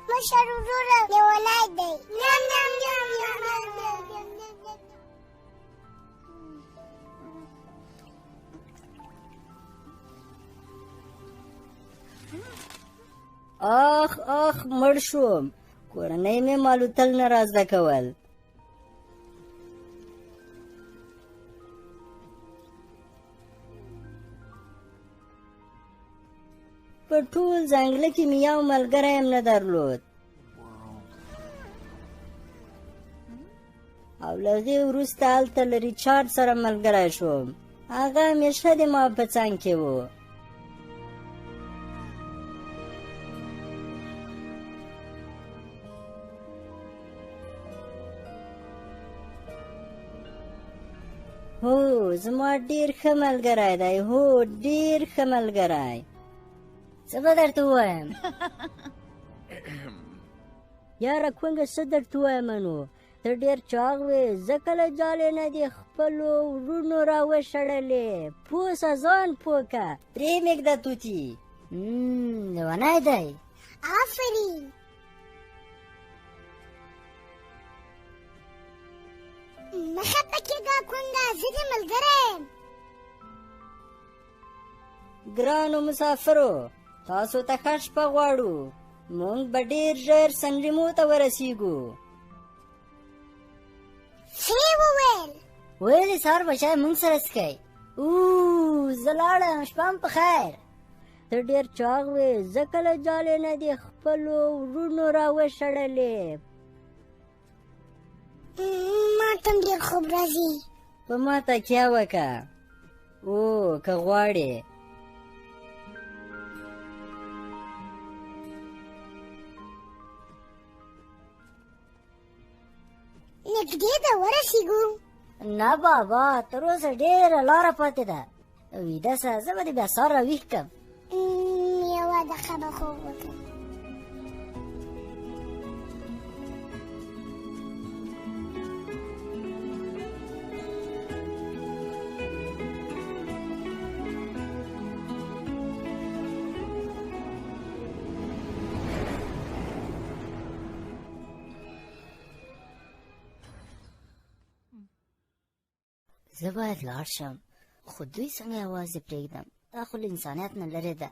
مشر وروره لیونی دی. اخ مړ شوم. کورنۍ مې مالوتل نه را زده کول. په ټول ځنګله کې مې یو ملګری هم نه درلود. او له هغې وروسته هلته له ریچارډ سره ملګری شوم. هغه همیشه د ما په څنګ کې و. هو زما ډېر ښه ملګری دی. هو ډېر ښه ملګری. څه به درته ووایم؟ یاره کونګه څه درته ووایم نو؟ ته ډېر چاغ وې. ځکه له جالې نه دې خپلو وروڼو را وشړلې. پوه سه ځان پوه که. پرېمږده توتي. لیونی دی. آفرین. مه خفه کېږه کونګه، زه دې ملګری یم. ګرانو مسافرو، تاسو ته ښه شپه غواړو. موږ به ډېر ژر سنریمو ته ورسیږو. څه یې وویل؟ ویلې سهار به چای موږ سره څښئ. زه لاړم، شپه هم په خیر. ته ډېر چاغ وې، ځکه له جالې نه دې خپلو وروڼو را وشړلې. ما ته هم ډېر خوب راځي. په ما تکیه وکړه. که غواړې. نږدې ده ورسېږو؟ نه بابا، تر اوسه ډېره لاره پاتې ده. ویده سه، زه به دې بیا سهار راویښ کړم. یوه دقیقه به خوب وکړم. زه باید لاړ شم، خو دوی څنګه یوازې پرېږدم؟ دا خو له انسانیت نه لرې ده.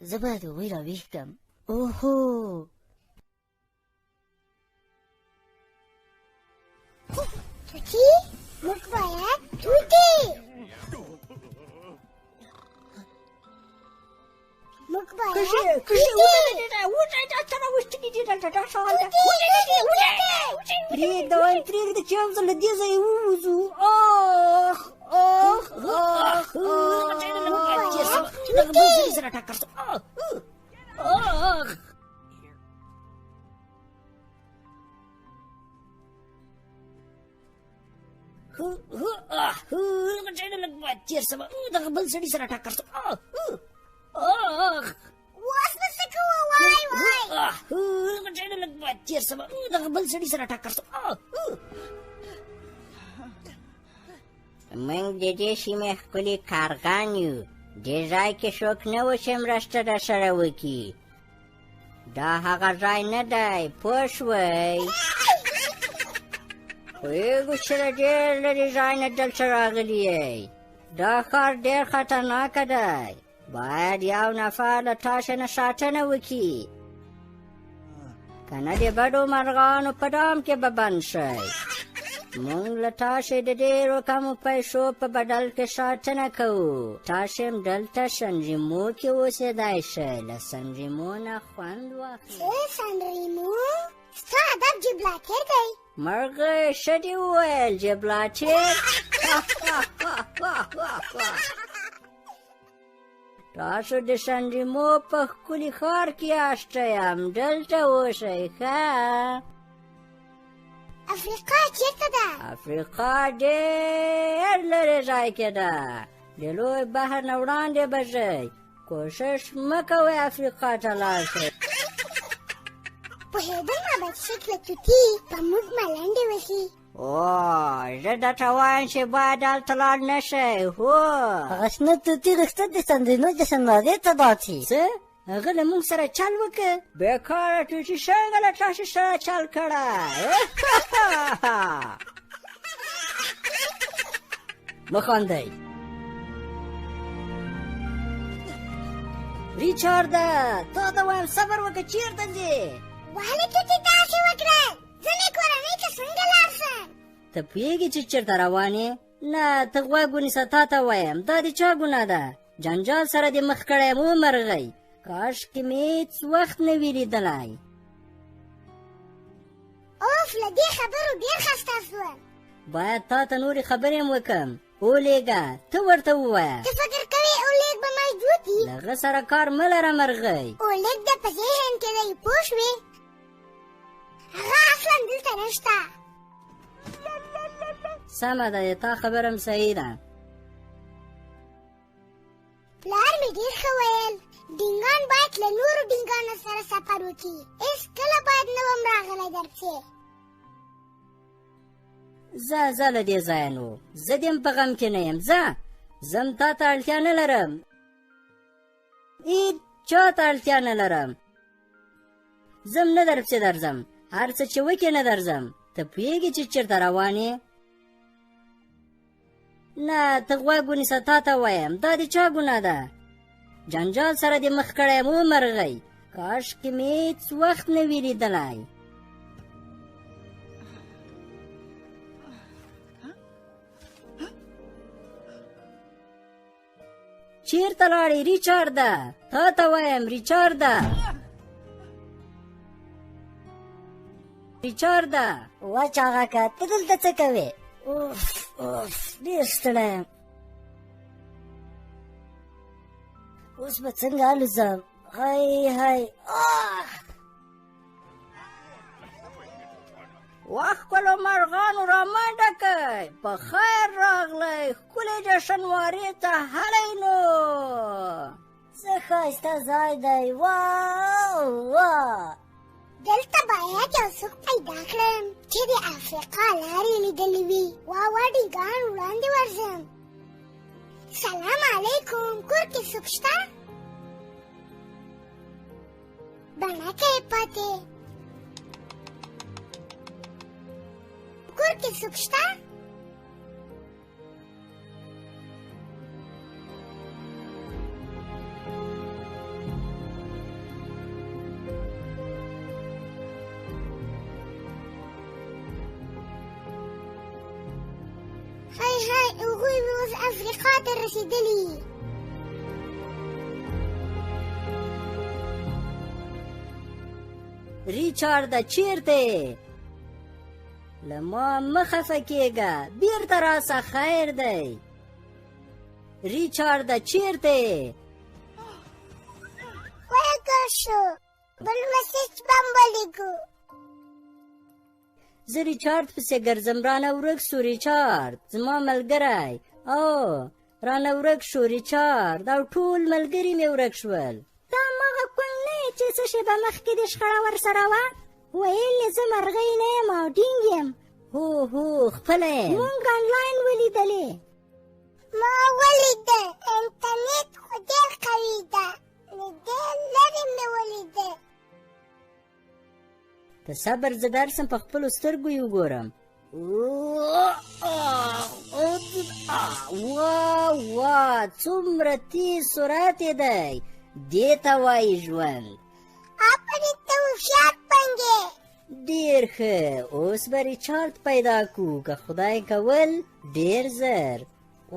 زه باید هغوی راویښ کړم. اوهو توتي، موږ باید توتي، موږ باید پرېږده چې یو ځل له دې ځایه ووځو. تېر سمه دغه بل سړي سره ټکر شو. اوس به څه کوو؟ وای وای. تېر سمه دغه بل سړي سره ټکر شو. موږ د دې سیمې ښکلي کارغان یو. دې ځای کې څوک نه و چې مرسته راسره وکړي. دا هغه ځای نه دی، پوه شوئ؟ پوهېږو چې له ډېر لرې ځای نه دلته راغلي یئ. دا ښار ډېر خطرناکه دی. باید یو نفر له تاسې نه ساتنه وکړي، که نه د بدو مرغانو په دام کې به بند شئ. موږ له تاسې د ډېرو کمو پیسو په بدل کې ساتنه کوو. تاسې هم دلته سنریمو کې اوسېدی شئ. له سنریمو نه خوند واخلئ. څه سنریمو؟ ستا هدف جبلاتیر دی؟ مرغۍ ښه دې وویل، جبلاتیر. تاسو د سنریمو په ښکلي ښار کې یاسته یم. دلته اوسئ ښه. افریقا چیرته ده؟ افریقا ډېر لرې ځای کې ده. د لوی بحر نه وړاندې به ځئ. کوشش مه کوئ افریقا ته لاړ شئ. پوهېدم ابدشکله توتي په موږ ملنډې وهي. زه درته وایم چې باید هلته لاړ نه شئ. هو هغه شنه توتي غوښتل د سنریمو جشنوارې ته داسې. څه؟ هغه له موږ سره چل وکړه؟ بېکاره توتي څنګه له تاسې سره چل کړی؟ مه خاندئ. ریچارده تا ته وایم صبر وکړه چیرته ځې ولې توتي داسې وکړه زموږ کورنۍ ته څنګه لاړ شم ته پوهېږې چې چېرته روان یې نه ته غوږ ونیسه تا ته وایم دا د چا ګناه ده جنجال سره دې مخ کړی یم ومرغی کاشکې مې هېڅ وخت نه وي لیدلی اوف له دې خبرو ډېر خسته شوم باید تا ته نورې خبرې هم وکړم ولېږه ته ورته ووایه ته فکر کوې اولیګ به موجود وي له هغه سره کار مه لره مرغۍ اولیګ د په ذهن کې دی پوه شوې هغه اصلا دلته نشته سمه ده د تا خبره هم صحیح ده پلار مې ډېر ښه ویل ډینګان باید له نورو ډینګانو سره سفر وکړي هېڅکله باید نه وم راغلی درپسې ځه له دې ځایه نو زه دې هم په غم کې نه یم ځه زه هم تا ته اړتیا نه لرم هېڅ چا ته اړتیا نه لرم زه هم نه درپسې درځم هر څه چې وکړې نه درځم ته پوهېږې چې چېرته روان یې نه ته غوږ ونیسه تا ته وایم دا د چا ګناه ده جنجال سره دې مخ کړی یم ومرغۍ کاشکې مې هېڅ وخت نه وي لیدلی چیرته لاړې ریچارده تا ته وایم ریچارده واچ هغه که ته دلته څه کوې اوف ډېر ستړی یم اوس به څنګه الوځم هی وخت کلو مرغانو را منډه کوئ په خیر راغلی ښکلې جشنوارې ته هلئ نو څه ښایسته ځای دی واه دلته باید یو څوک پیدا کړم چې د افریقا لارې لیدلې وي ډینګان وړاندې ورځم سلام علیکم کور کې څوک شته بڼکه یې پاتې کور کې څوک شته هغوی اوس افریقا ته رسېدلي ریچارده چیرته له ما مه خفه کېږه بیرته راسه خیر دی ریچارده چیرته ورکه شو بل مسیج به هم ولیږو زه ریچارد پسې ګرځم رانه ورک شو ریچارد زما ملګری او رانه ورک شو ریچارد او ټول ملګري مې ورک شول دا مغه کوم نه چې څه شېبه مخکې دې شخړه ورسره وه ویل یې زه مرغۍ نه یم او ډینګ یم هو خپله یم مونږ انلاین ولیدلې ما ولیده انټرنېټ خو ډېر قوي ده نو ډېر لرې مې ولیده ته صبر زه درسم په خپلو سترګو یې وګورم واه څومره تیز سرعت یې دی دې ته وایي ژوند آفرین ته هوښیار پنګې ډېر ښه اوس به ریچارد پیدا کړو که خدای کول ډېر زر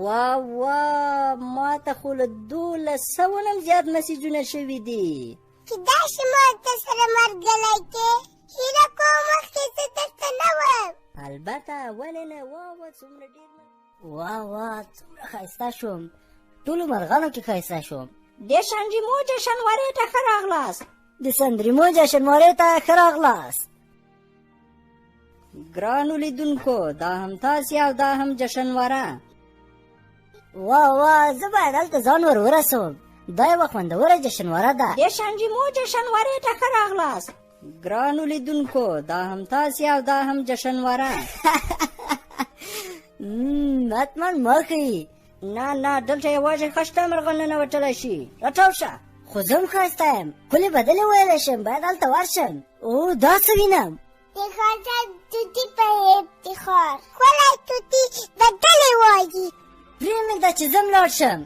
واه ما ته خو له 1200 نه زیات مسیجونه شوي دي چې داسې ما ته سره ملګری کې هیله کوم مخکې زه درته نه وم البته ولې نه واه څومره ډېر واه څومره ښایسته شوم ټولو مرغانو کې ښایسته شوم د سنډریمو جشنوارې ته ښه راغلاست د سندریمو جشنوارې ته ښه راغلاست ګرانو لیدونکو دا هم تاسې او دا هم جشنواره واه زه باید هلته ځان ورسوم دا یوه خوندوره جشنواره ده د سنډریمو جشنوارې ته ښه راغلاست ګرانو لیدونکو دا هم تاسې او دا هم جشنواره حتما مخې نه دلته یوازې ښه شته مرغه ننوتلی شي راټول شه خو زه هم ښایسته یم ښکلې بدلې ویلی شم باید هلته ورشم او دا څه وینم د ښځه توتي په افتخار ښکلی توتي بدلې وایي پرېمږده چې زه هم لاړ شم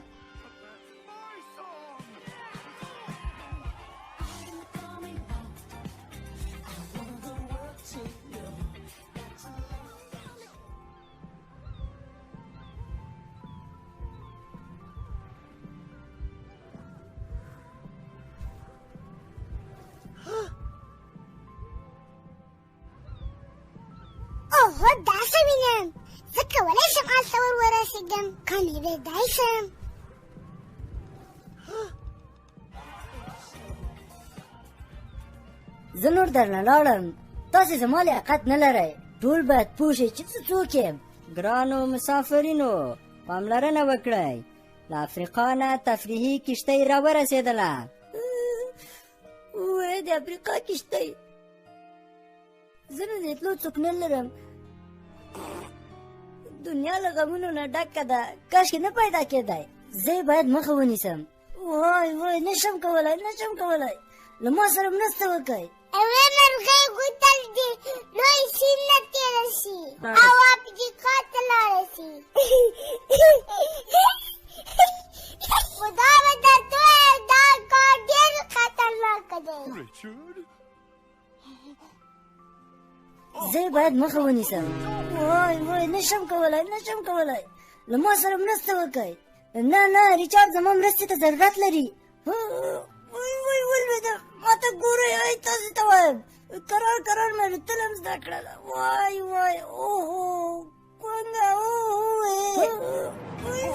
ورسېدم کنې ریدای شم زه نور درنه لاړم تاسې زما لیاقت نه لرئ ټول باید پوه شئ چې زه څوک یم ګرانو مسافرینو پاملرنه وکړئ له افریقا نه تفریحي کښتۍ راورسېدله وای د افریقا کښتۍ زه نو د تلو څوک نه لرم دنیا له غمونو نه ډکه ده کاشکې نه پیدا کېدی زه یې باید مخه ونیسم وای وای نشم کولی له ما سره مرسته وکئ اوه مرغۍ غوتل دي لوی سیند نه تېره شي او افریقا ته لاړه شي خو دا به درته ووایم دا کار ډېر خطرناکه دی زه یې باید مخه ونیسم وای وای نشم کولی له ما سره مرسته وکئ نه ریچارډ زما مرستې ته ضرورت لري وای ولوېدم ماته ګورئ ای تاسې ته وایم کرار مې الوتل هم زده کړله وای اوهو کونګه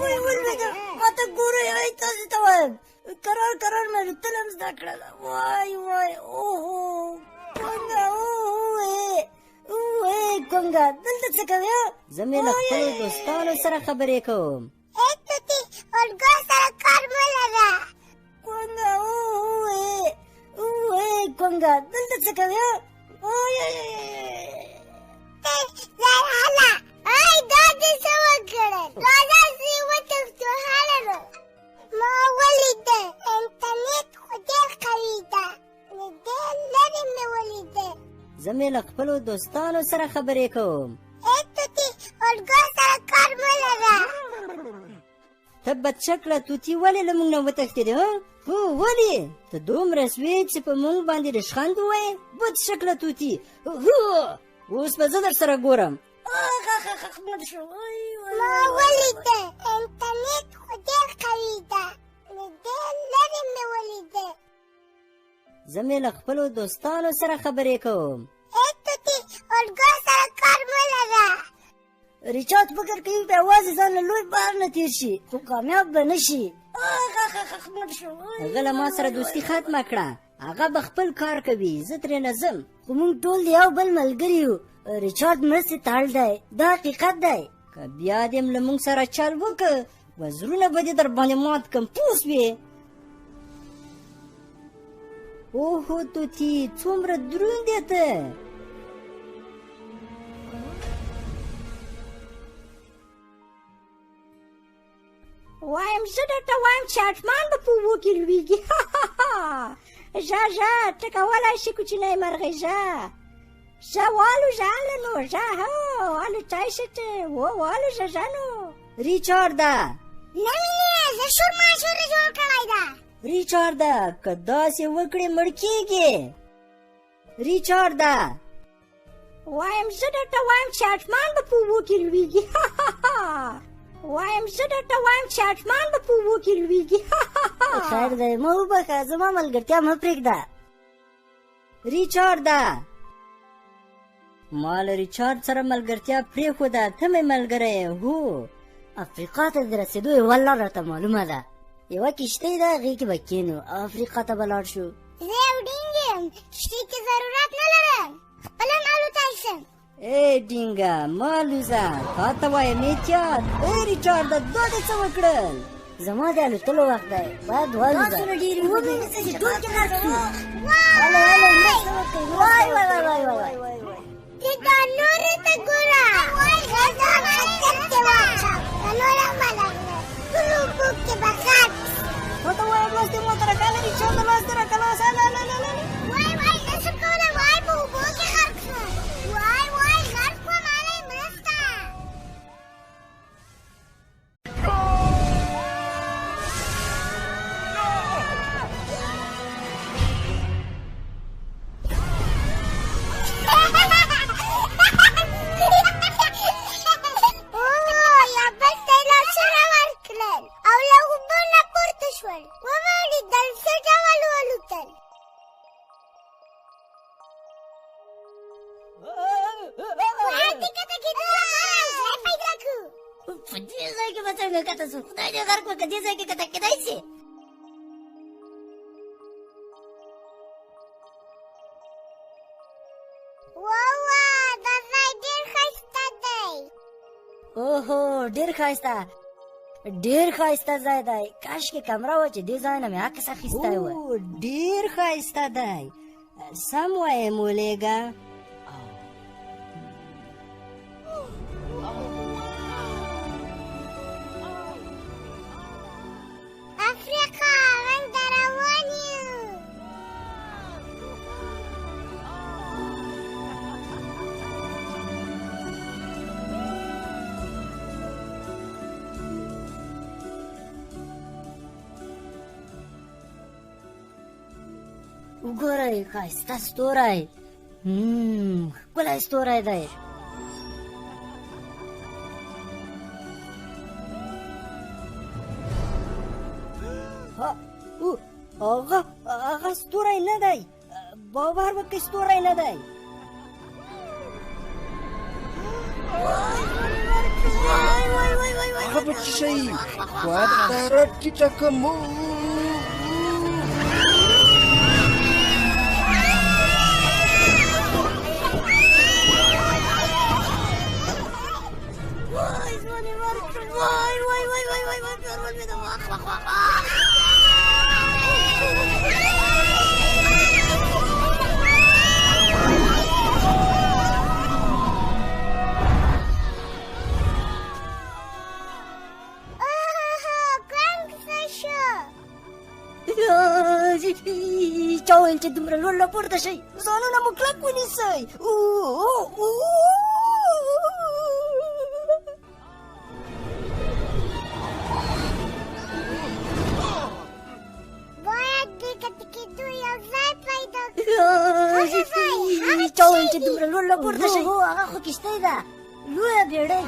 وای ولوېدم ماته ګورئ ای تاسې ته وایم کرار مې الوتل هم زده کړله وای اوهو کونګه کونګه دلته څه کوې زه مې له خپلو دوستانو سره خبرې کوم ای توتي اورګو سره کار مه لره کونګه کونګه دلته څه کوې زرحاله ای دا دې څه وکړل راځه زه وتښتو هلرو ما ولیده انټرنېټ خو ډېر قوي ده له ډېر لرې مې ولیده زه مې له خپلو دوستانو سره خبرې کوم ای توتي اورګو سره کار مه لره ته بدشکله توتي ولې له موږ نه وتښتېدې هو ولې ته دومره سوې چې په موږ باندې رشخند ووایې بدشکله توتي اوس به زه در سره ګورم ما ولیده انټرنېټ خو ډېر قوي ده له ډېر لرې مې ولیده زه مې له خپلو دوستانو سره خبرې کوم ای توتي اورګو سره کار مه لره ریچارډ فکر کوي په یوازې ځان له لوی بار نه تېر شي خو کامیاب به نه شي هغه له ما سره دوستي ختمه کړه هغه به خپل کار کوي زه ترې نه ځم خو موږ ټول د یو بل ملګري یو ریچارډ مرستې ته اړ دی دا حقیقت دی که بیا دې له موږ سره چل وکړه وزرونه به دې در باندې مات کړم پوه سوې اوهو توتي څومره دروند یې ته وایم زه درته وایم چې اټمان به په اوبو کې لویږي ژه ټکولی شي کوچنی مرغۍ ژه والوژه هله نو ژه هو الوتای شي ته والوژه نو ریچارډه نه مینې زه شور ماشوره جوړ کړی ده ریچارډه که داسې وکړې مړ کېږې ریچارډه وایم زه درته وایم چې اټمان به په اوبو کې لویږي وایم زه درته وایم چې اټمان به په اوبو کې لویږي خیر دی ما وبخه زما ملګرتیا مه پرېږده ریچارډه ما له ریچارډ سره ملګرتیا پرېښوده ته مې ملګری هو افریقا ته د رسېدو یوه لار راته معلومه ده یوه کښتۍ ده هغې کې به کښېنو افریقا ته به لاړ شو زه یو ډینګ یم کښتۍ کې ضرورت نه لرم خپله هم الوتی شم ای ډینګه مه الوځه تا ته وایم احتیاط ای ریچارډه دا دې څه وکړل زما د الوتلو وخت دی باید والوځه تاسو له ډېرې وبې نیسئ چې ټول کې ناست یو چې دا نورو ته ګوره غذا خطر کې واچوه دا نور هم راغله ټول اوبو کې به خط ما ته وایم لاس دې ما ته راکاله ریچارډه لاس دې راکاله وای نشم کولی وای په اوبو کې غرق شوم وای غرق شوم هلئ مرسته یا بل ته یې لاسونه ورکړل او له اوبو نه پورته شول ومې ولیدل څه ډول والوتل په دې ځای څنګه کته شو خدای دې غرق وکړي دې ځای کې کته کېدای شي واه دا ځای ډېر ښایسته دی اوهو ډېر ښایسته ځای دی کاشکې کمره وه چې دې ځای نه مې عکس اخیستی وه ډېر ښایسته دی سم وایې مولیګه افریقا موږ ته روان یو وګورئ ښایسته ستوری ښکلی ستوری دی هغه ستوری نه دی باور وکړئ ستوری نه دی هغه به څه شی باید طیاره ټیټه کړم چا ویل چې دومره لوړ راپورته شئ ځانونه مو کلک ونیسئ باید د کته کېدو یو ځای پیدا چا ویل چې دومره لوړ راپورته شئ هو هغه خو کښتۍ ده لویه بیړۍ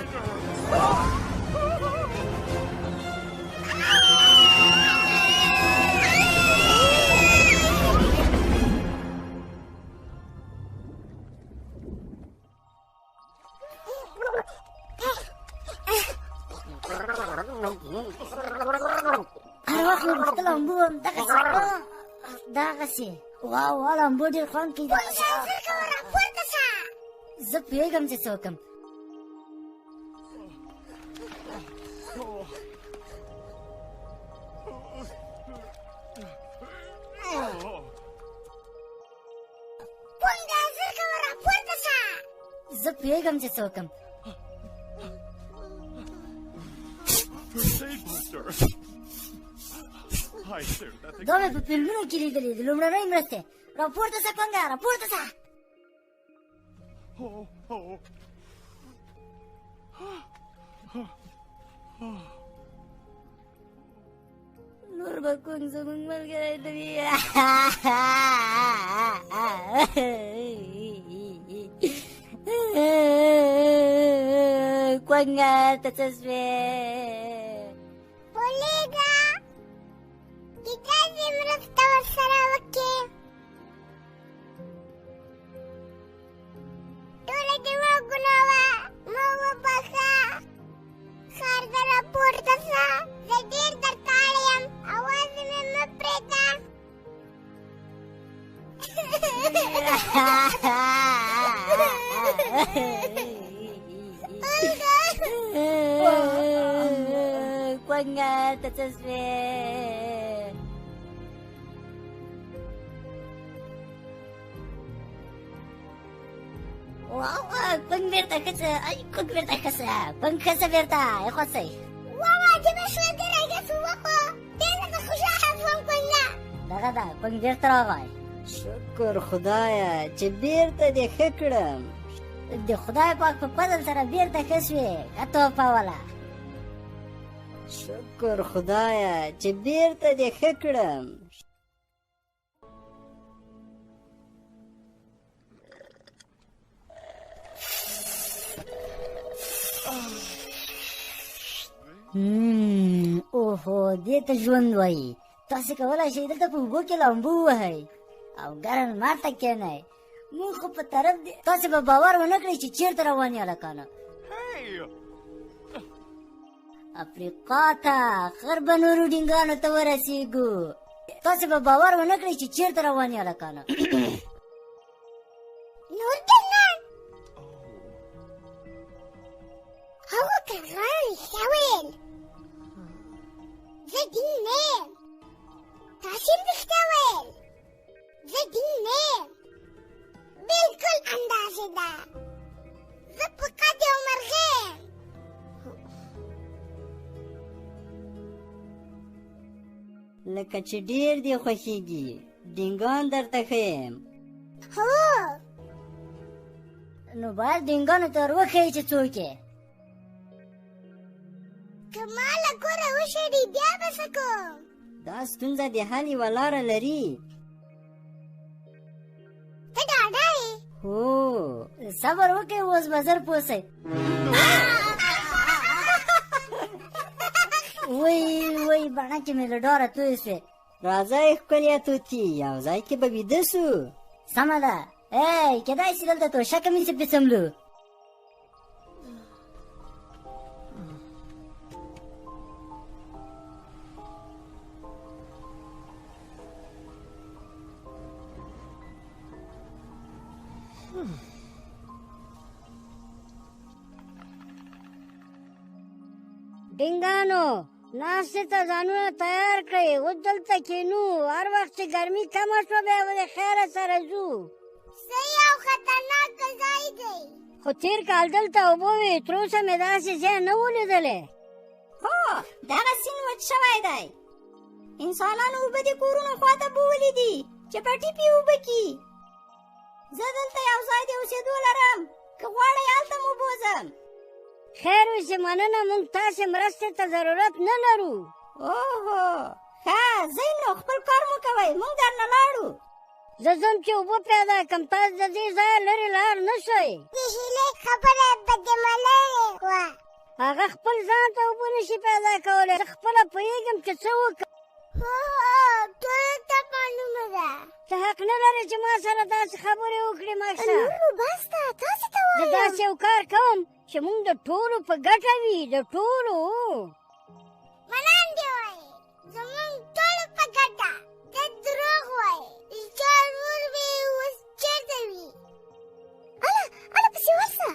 هر وخت مې غوښتل لامبو هم دغسې واه لامبو ډېر خوند کوي زه پوهېږم چې څه وکړم زه پوهېږم چې څه وکړم دا مې په فلمونو کې لیدلي د لومړنۍ مرستې راپورته شه پنګه راپورته شه نور به کوم زموږ ملګری نه وي کوږه ته څه شوې پولیګه کېدای شي مرسته ورسره وکړې ټوله دې وګناه وه ما وبخه ښار ته راپورته شه زه ډېر درکاړی یم اواز مې مه پرېږده کوږه ته څه شوې کوږ بېرته ښه کوږ بېرته ښه شه کوږ ښه شه بېرته ایخوسئ عجیبه شوه درګه شو وخو ډېر زه خوشحاله شوم کوږه دغه ده کوږ بېرته راغی شکر خدایه چې بیرته دې ښه کړم د خدای پاک په فضل سره بېرته ښه شوې ښه تحفه وله شکر خدایه چې بیرته دې ښه کړم اوهو دې ته ژوند وایي تاسې کولی شئ دلته په اوبو کې لامبو ووهئ او ګرم لمر ته کښېنئ مونږ خو په طرف دی تاسې به باور ونه کړئ چې چېرته روان یې هلکانو افریقا ته غربه نورو ډینګانو ته ورسېږو. تاسې به باور ونه کړئ چې چېرته روان یې هلکانو. نور ډینګان هغه کارغان رښتیا ویل. زه ډینګ نه یم. تاسې هم رښتیا ویل. زه ډینګ نه یم. بلکل اندازې ده. زه په قد یو مرغه یم. لکه چې ډېر دې خوښېږي ډینګان درته ښیم. هو نو باید ډینګانو ته ور وښیئ چې څوک یې. که ما له کوره وشړي بیا به څه کوم؟ دا ستونزه د حل یوه لاره لري. ته ډاډه یې؟ هو صبر وکړئ، اوس به زر پوه شئ. وای بڼکې مې له ډاره توی شوې. راځئ ښکليه توتي یو ځای کې به ویده سو. سمه ده. ای کېدای شي دلته توشکه مې سې پڅملو. ډینګانو ناستې ته ځانونه تیار کړئ. اوس دلته کښېنو. هر وخت چې ګرمي کمه شوه بیا به د خیره سره ځو. صحیح او خطرناک ځای دی. خو تېر کال دلته اوبه وې. تر اوسه مې داسې ځای نه و لیدلی. هو دغه سیند وچ شوی دی. انسانانو اوبه د کورونو خواته بوولي دي چې پټي پې اوبه کي. زه دلته یو ځای د اوسېدو لرم. که غواړئ هلته مو بوځم. خیر اوسې مننه. موږ تاسې مرستې ته ضرورت نه لرو. اوهو ښه ځئ نو خپل کار مو کوئ. موږ درنه لاړو. زه ځم چې اوبه پیدا کړم. تاسې د دې ځایه لرې لاړ نه شئ. د هیلې خبره بدملنې وه. هغه خپل ځان ته اوبه نشي پیدا کولی. زه خپله پوهېږم چې څه وکړم. هو ټولو ته معلومه ده. ته حق نه لرې چې ما سره داسې خبرې وکړې ماکسه. نو بس ده تاسې ته زه داسې یو کار کوم چې موږ د ټولو په ګټه وي. د ټولو منان دې وایي زموږ ټولو په ګټه. ته دروغ وایي. رښتیا ورور وي اوس چېرته وي؟ اله پسې ورشه.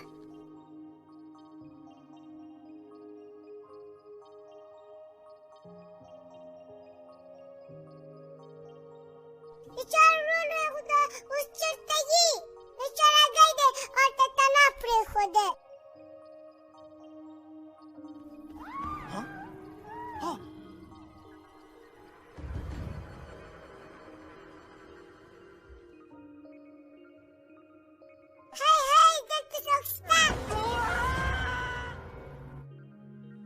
رښتیا ورور وي خو ده اوس چېرته یي؟ رښتیا راګی دی او ته تنها پرېښوده.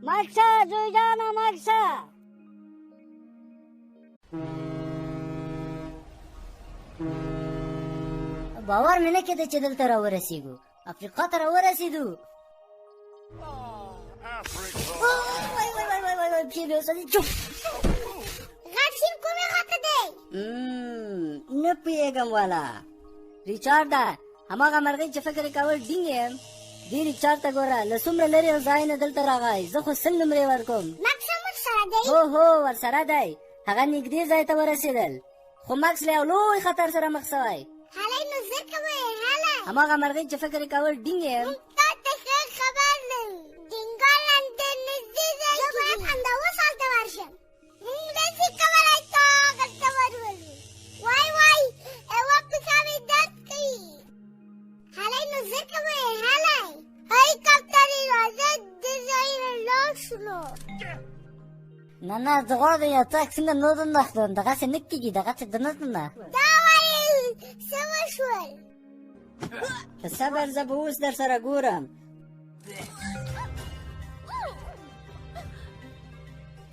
ماکسه زوی جانه ماکسه. باور مې نه کېده چې دلته راورسېږو. افریقا ته راورسېدو. پښې مې وسولې. چوپ. غټ سیند کومې خواته دی؟ نه پوهېږم والا. ریچارډه هماغه مرغۍ چې فکر یې کاوه ډینګ یم. دې ریچارډ ته ګوره له څومره لرې ځای نه دلته راغی. زه خو 100 نمرې ورکوم. مکس هم ورسره دی؟ هو ورسره دی. هغه نږدې ځای ته ورسېدل خو مکس له یو لوی خطر سره مخ شوی. هلی نو زر کوئ هلی. هماغه مرغۍ چې فکر یې کاوه ډینګ یم. موږ تا ته ښه خبر لرو. ډینګان د نږدې ځای کې زه باید همدا اوس هلته ورشم. موږ نشي کولی تا هغه ته ورولو. وای یوه پښه مې درد کوي. هلی نو زر کوئ هلی. هلیکاپټرې راځه دې ځای نه لاړ شولو. نه زه غواړم یو څه څنګه نور انداختم. دغسې نه کېږي. دغسې نه. دا وایي څه وشول؟ په صبر زه به اوس در سره ګورم.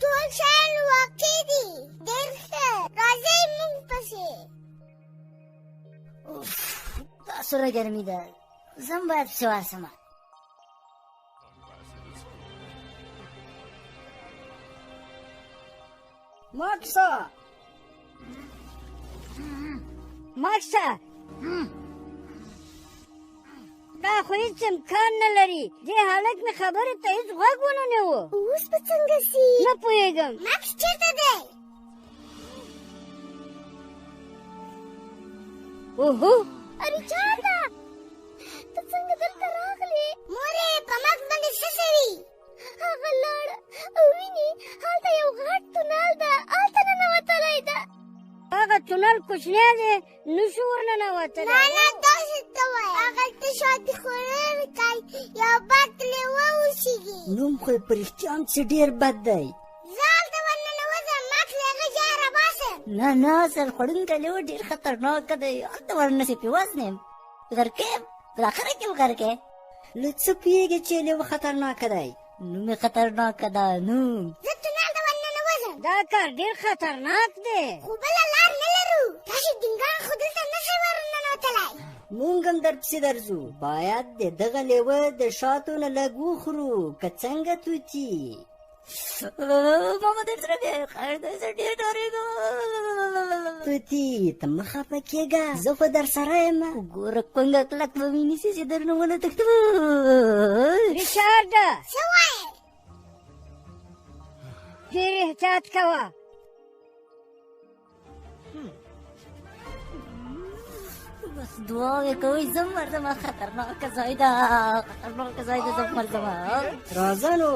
ټول شیان واقع دي. ډېر ښه. راځئ موږ پسې. دا سوره ګرمي ده. زه هم باید پسې ورسم. ماکسه دا خو هیڅ امکان نه لري دې هلک مې خبرې ته هیڅ غوږ ونه نیوه اوس به څنګه سي نه پوهېږم مکس چېرته دی اوهو ریچارډه ته څنګه دلته راغلې مورې په مکس باندې څه سوي هغه لاړ او ویني هلته یو غټ تونل ده هلته ننوتلی ده هغه تونل کوچنی دی نشو ورننوتلی نه داسې ته وایه هغلته شاتې خوړل کوي یو بد لیوه اوسېږي نوم خو یې په رښتیا هم څه ډېر بد دی زه هلته ورننوځم مکس له هغه ځایه راباسم نه سر خوړونکی لیوه ډېر خطرناکه دی هلته ورنسې پې وزنیم غرقې په اخره کې به غرقې له څه پوهېږې چې لیوه خطرناکه دی نوم یې خطرناکه ده نوم زه تونل ته ورننوځم دا کار ډېر خطرناک دی خو بله لار نه لرو تاسې ډینګان خو دلته نشئ ورننوتلی مونږ هم درپسې درځو باید د دغه لیوه د شاتو نه لږ وخورو که څنګه توتي ماما در سره بیا خیر دی زه ډېر ډارېږم توتي ته مه خفه کېږه زه خو در سره یم ګوره کنګه کلک به مې نیسي چې در نه ونه تښتم ریچارډه څه وایې ډېر احتیاط کوه بس دعاوې کوئ زه مرځم خطرناکه ځای ده خطرناکه ځای ده زه مرځم راځه نو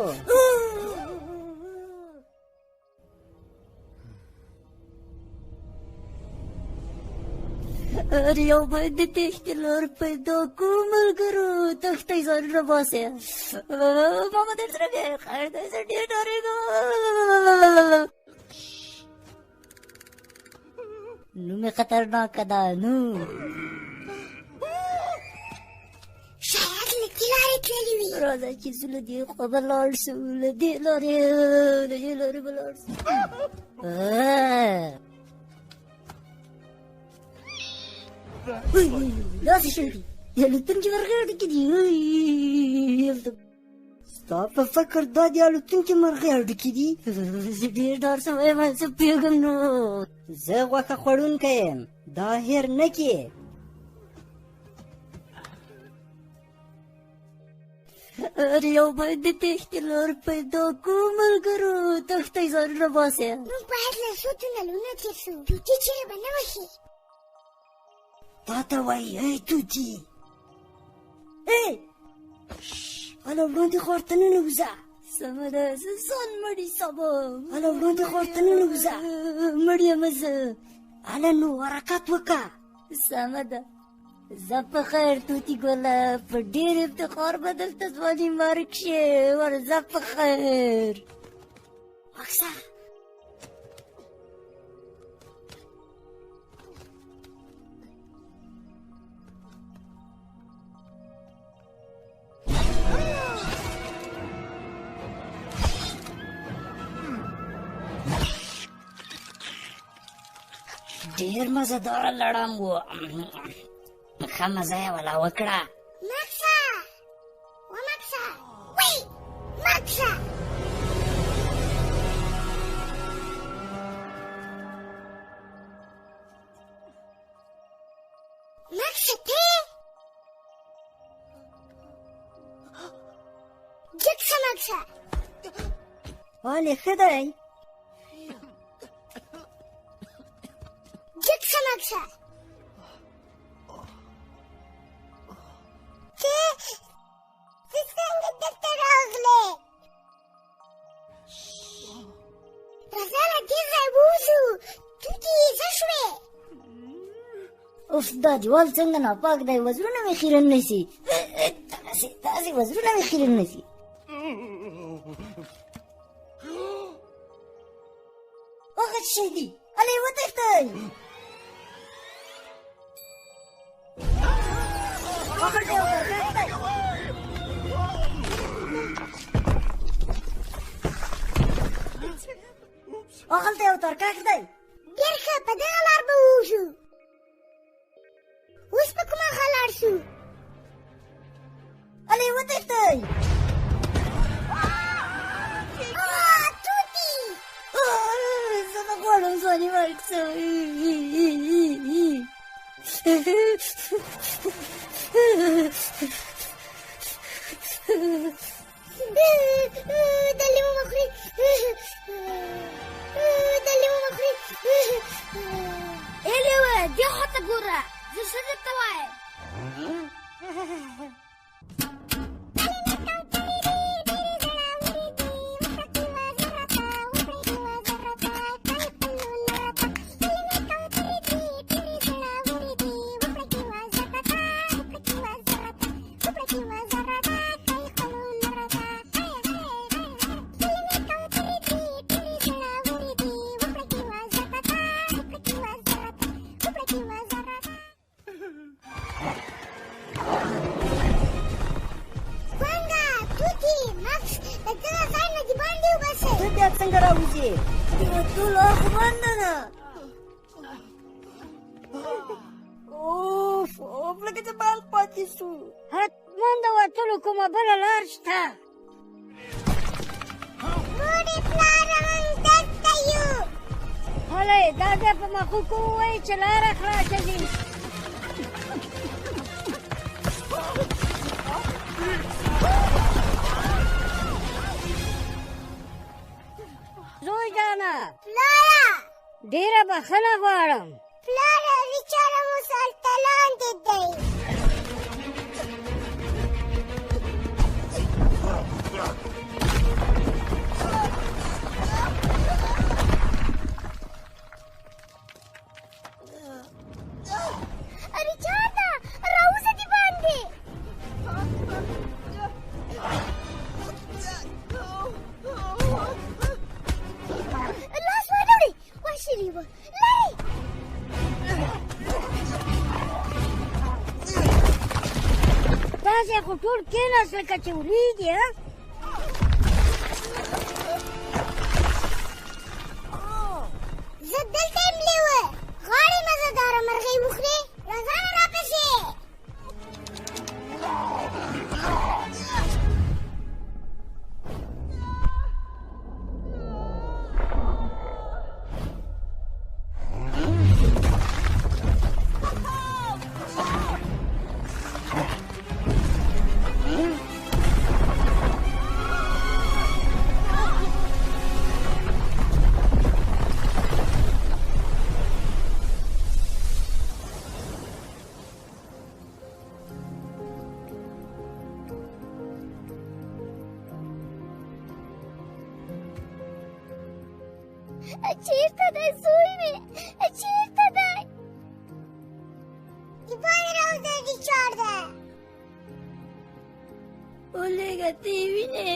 هر یو باید د تېښتې لار پیدا کړو ملګرو تښتئ ځانونه باسئ ماما در سره بیا خیر دی زه ډېر ډارېږم نوم یې خطرناکه ده نوم شاید له دې لارې تللي وي راځه چې زه له دې خوا به لاړ شو له دې لارې به لاړ شو داسې شی دي الوتونکي مرغۍ اډوکې دي ستا په فکر دا د الوتونکي مرغۍ اډوکې دي زه ډېر ډار شوی یم زه پوهېږم نو زه غوښه خوړونکی یم دا هېر نه کې هر یو باید د تېښتې لار پیدا کړو ملګرو تښتئ ځانونه باسئ موږ باید له څو تونلونو تېر شو توتي چیرې به نه وهي تا ته وایي ای توتي ای هله وړاندې ښار ته ننوځه سمه ده زه ځان مړی سمم هله وړاندې ښار ته ننوځه مړ یم زه هله نو حرکت وکړه سمه ده زه په خیر توتي ګله په ډېر افتخار به دلته ځواني مرګ شي ورځه په خیر مکسه ډېر مزهداره لړم و ښه مزه یې ولا وکړه مکسه ومکسه وی مکسه مکسه ته جکسه مکسه ولې ښه دی جکسه مکسه ته څنګه دلته راغلې راځه له دې ځای ووځو توتي څه شوې اوف دا دیوال څنګه ناپاک دی وزرونه مې خیرن نه شي داسې وزرونه مې خیرن نه شي هغه څه شی دي هلئ وتښتئ هغلته یو ترکاک دی ډېر ښه په دغه لار به ووځو اوس په کومه خوا لاړ شو هلئ وتښتئ توتي زه نه غواړم ځواني مرګ شم د لیمو مخوري د لیمو مخوري ای لیوه دې خواته ګوره زه څه درته وایم څنګه راوځي ټول خو بنده ده اوف لکه چې بند پاتې شو حتما د وتلو کومه بله لار شته مورې پلاره موږ دلته یو هلئ دا ځای په مخوکو ووایي چې لاره خلاصه ځي زوی جانه پلاره ډېره بخښنه غواړم پلاره بیچاره مو سرته لاندې دی ریچارده راوځه دې باندې لاس واړوړې وحشي لیوه لرې تاسې خو ټول کېناست لکه چې ولیږي زه دلته یم لیوه غواړې مزهداره مرغۍ وخورې راځه راپسې چیرته دی زوی مې چیرته دی د باندې راوځه ریچارده ولېږه ته وینې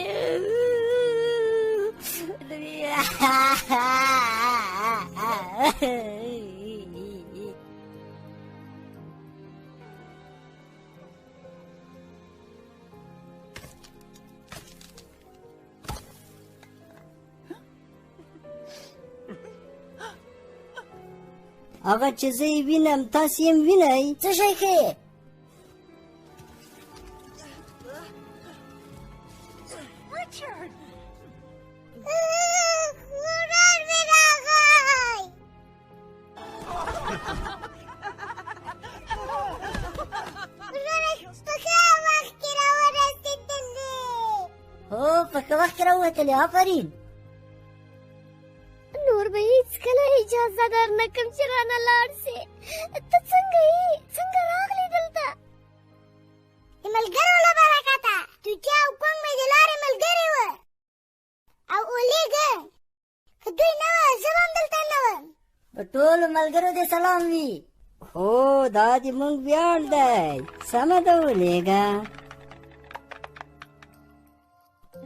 هغه چې زه یې وینم تاسې یې هم وینئ څه شی ښې ورور مې راغی وروره په ښه وخت کې راورسېدلې هو په ښه وخت کې راووتلې آفرین نور به هېڅکله اجازه در نه کړم چې رانه لاړ سې ته څنګه یې څنګه راغلې دلته د ملګرو له برکته توتیا او کوڼ مې د لارې ملګري وه او اولیږه که دوی نه وه زه به هم دلته نه وم په ټولو ملګرو دې سلام وي هو دا د مونږ ویاړ دی سمه ده ولېږه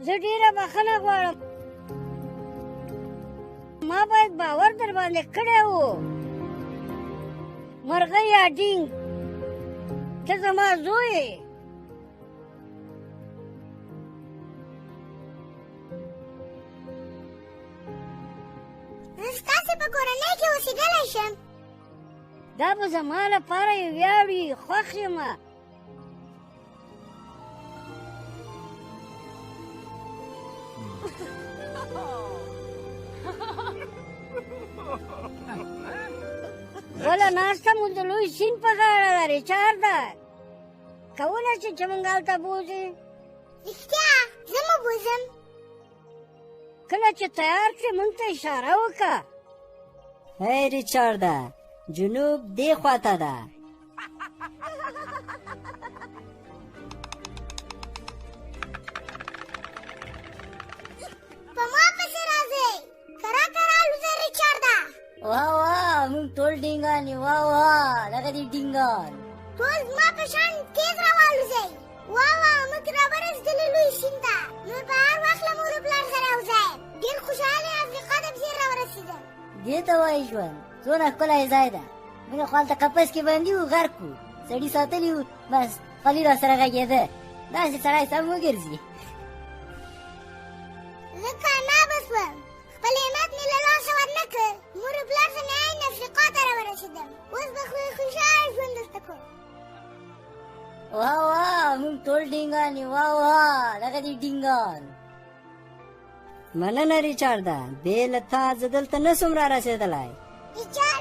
زه ډېره بخښنه غواړم ما باید باور در باندې کړی و مرغۍ یا ډینګ ته زما زوی یې زه ستاسې په کورنۍ کې اوسېدلی شم دا به زما لپاره یو ویاړ وي خوښ یمه بله ناسته مو د لوی سیند په غاړه ده ریچارده کولی شې چې موږ هلته بوځې رښتیا زه مو بوزم. کله چې تیار کړې مونږ ته اشاره وکړه. هی ریچارډه، جنوب دې خواته ده. په ما پسې راځئ. کرا کرا الوځئ ریچارډه. واه واه موږ ټول ډینګان یو. واه واه دغه دي ډینګان. ټول زما په شان تیز راوالوځئ. واه واه موږ راورسېدلې لوی سیند ته. نور به هر وخت له مور و پلار سره یوځای. ډېر خوشحاله افریقا ته پسې راورسېدم. دې ته وایي ژوند. څونه ښکلی ځای ده. موږ خو هلته قفس کې بندي وو، غرق وو، سړي ساتلي وو، بس خالي را سره غږېده. داسې سړی سم وګرځي. زه کامیابه شوم. خپل همت مې له لاسه ورنه کړ. مور و پلار سره مې عین افریقا ته راورسېدم. اوس به خوشحاله ژوند درته کوم. واه واه موږ ټول ډینګان یو. واه واه دغه دي ډینګان. مننه ریچارډه، بې له تا زه دلته نه سم را رسېدلی. ریچارډ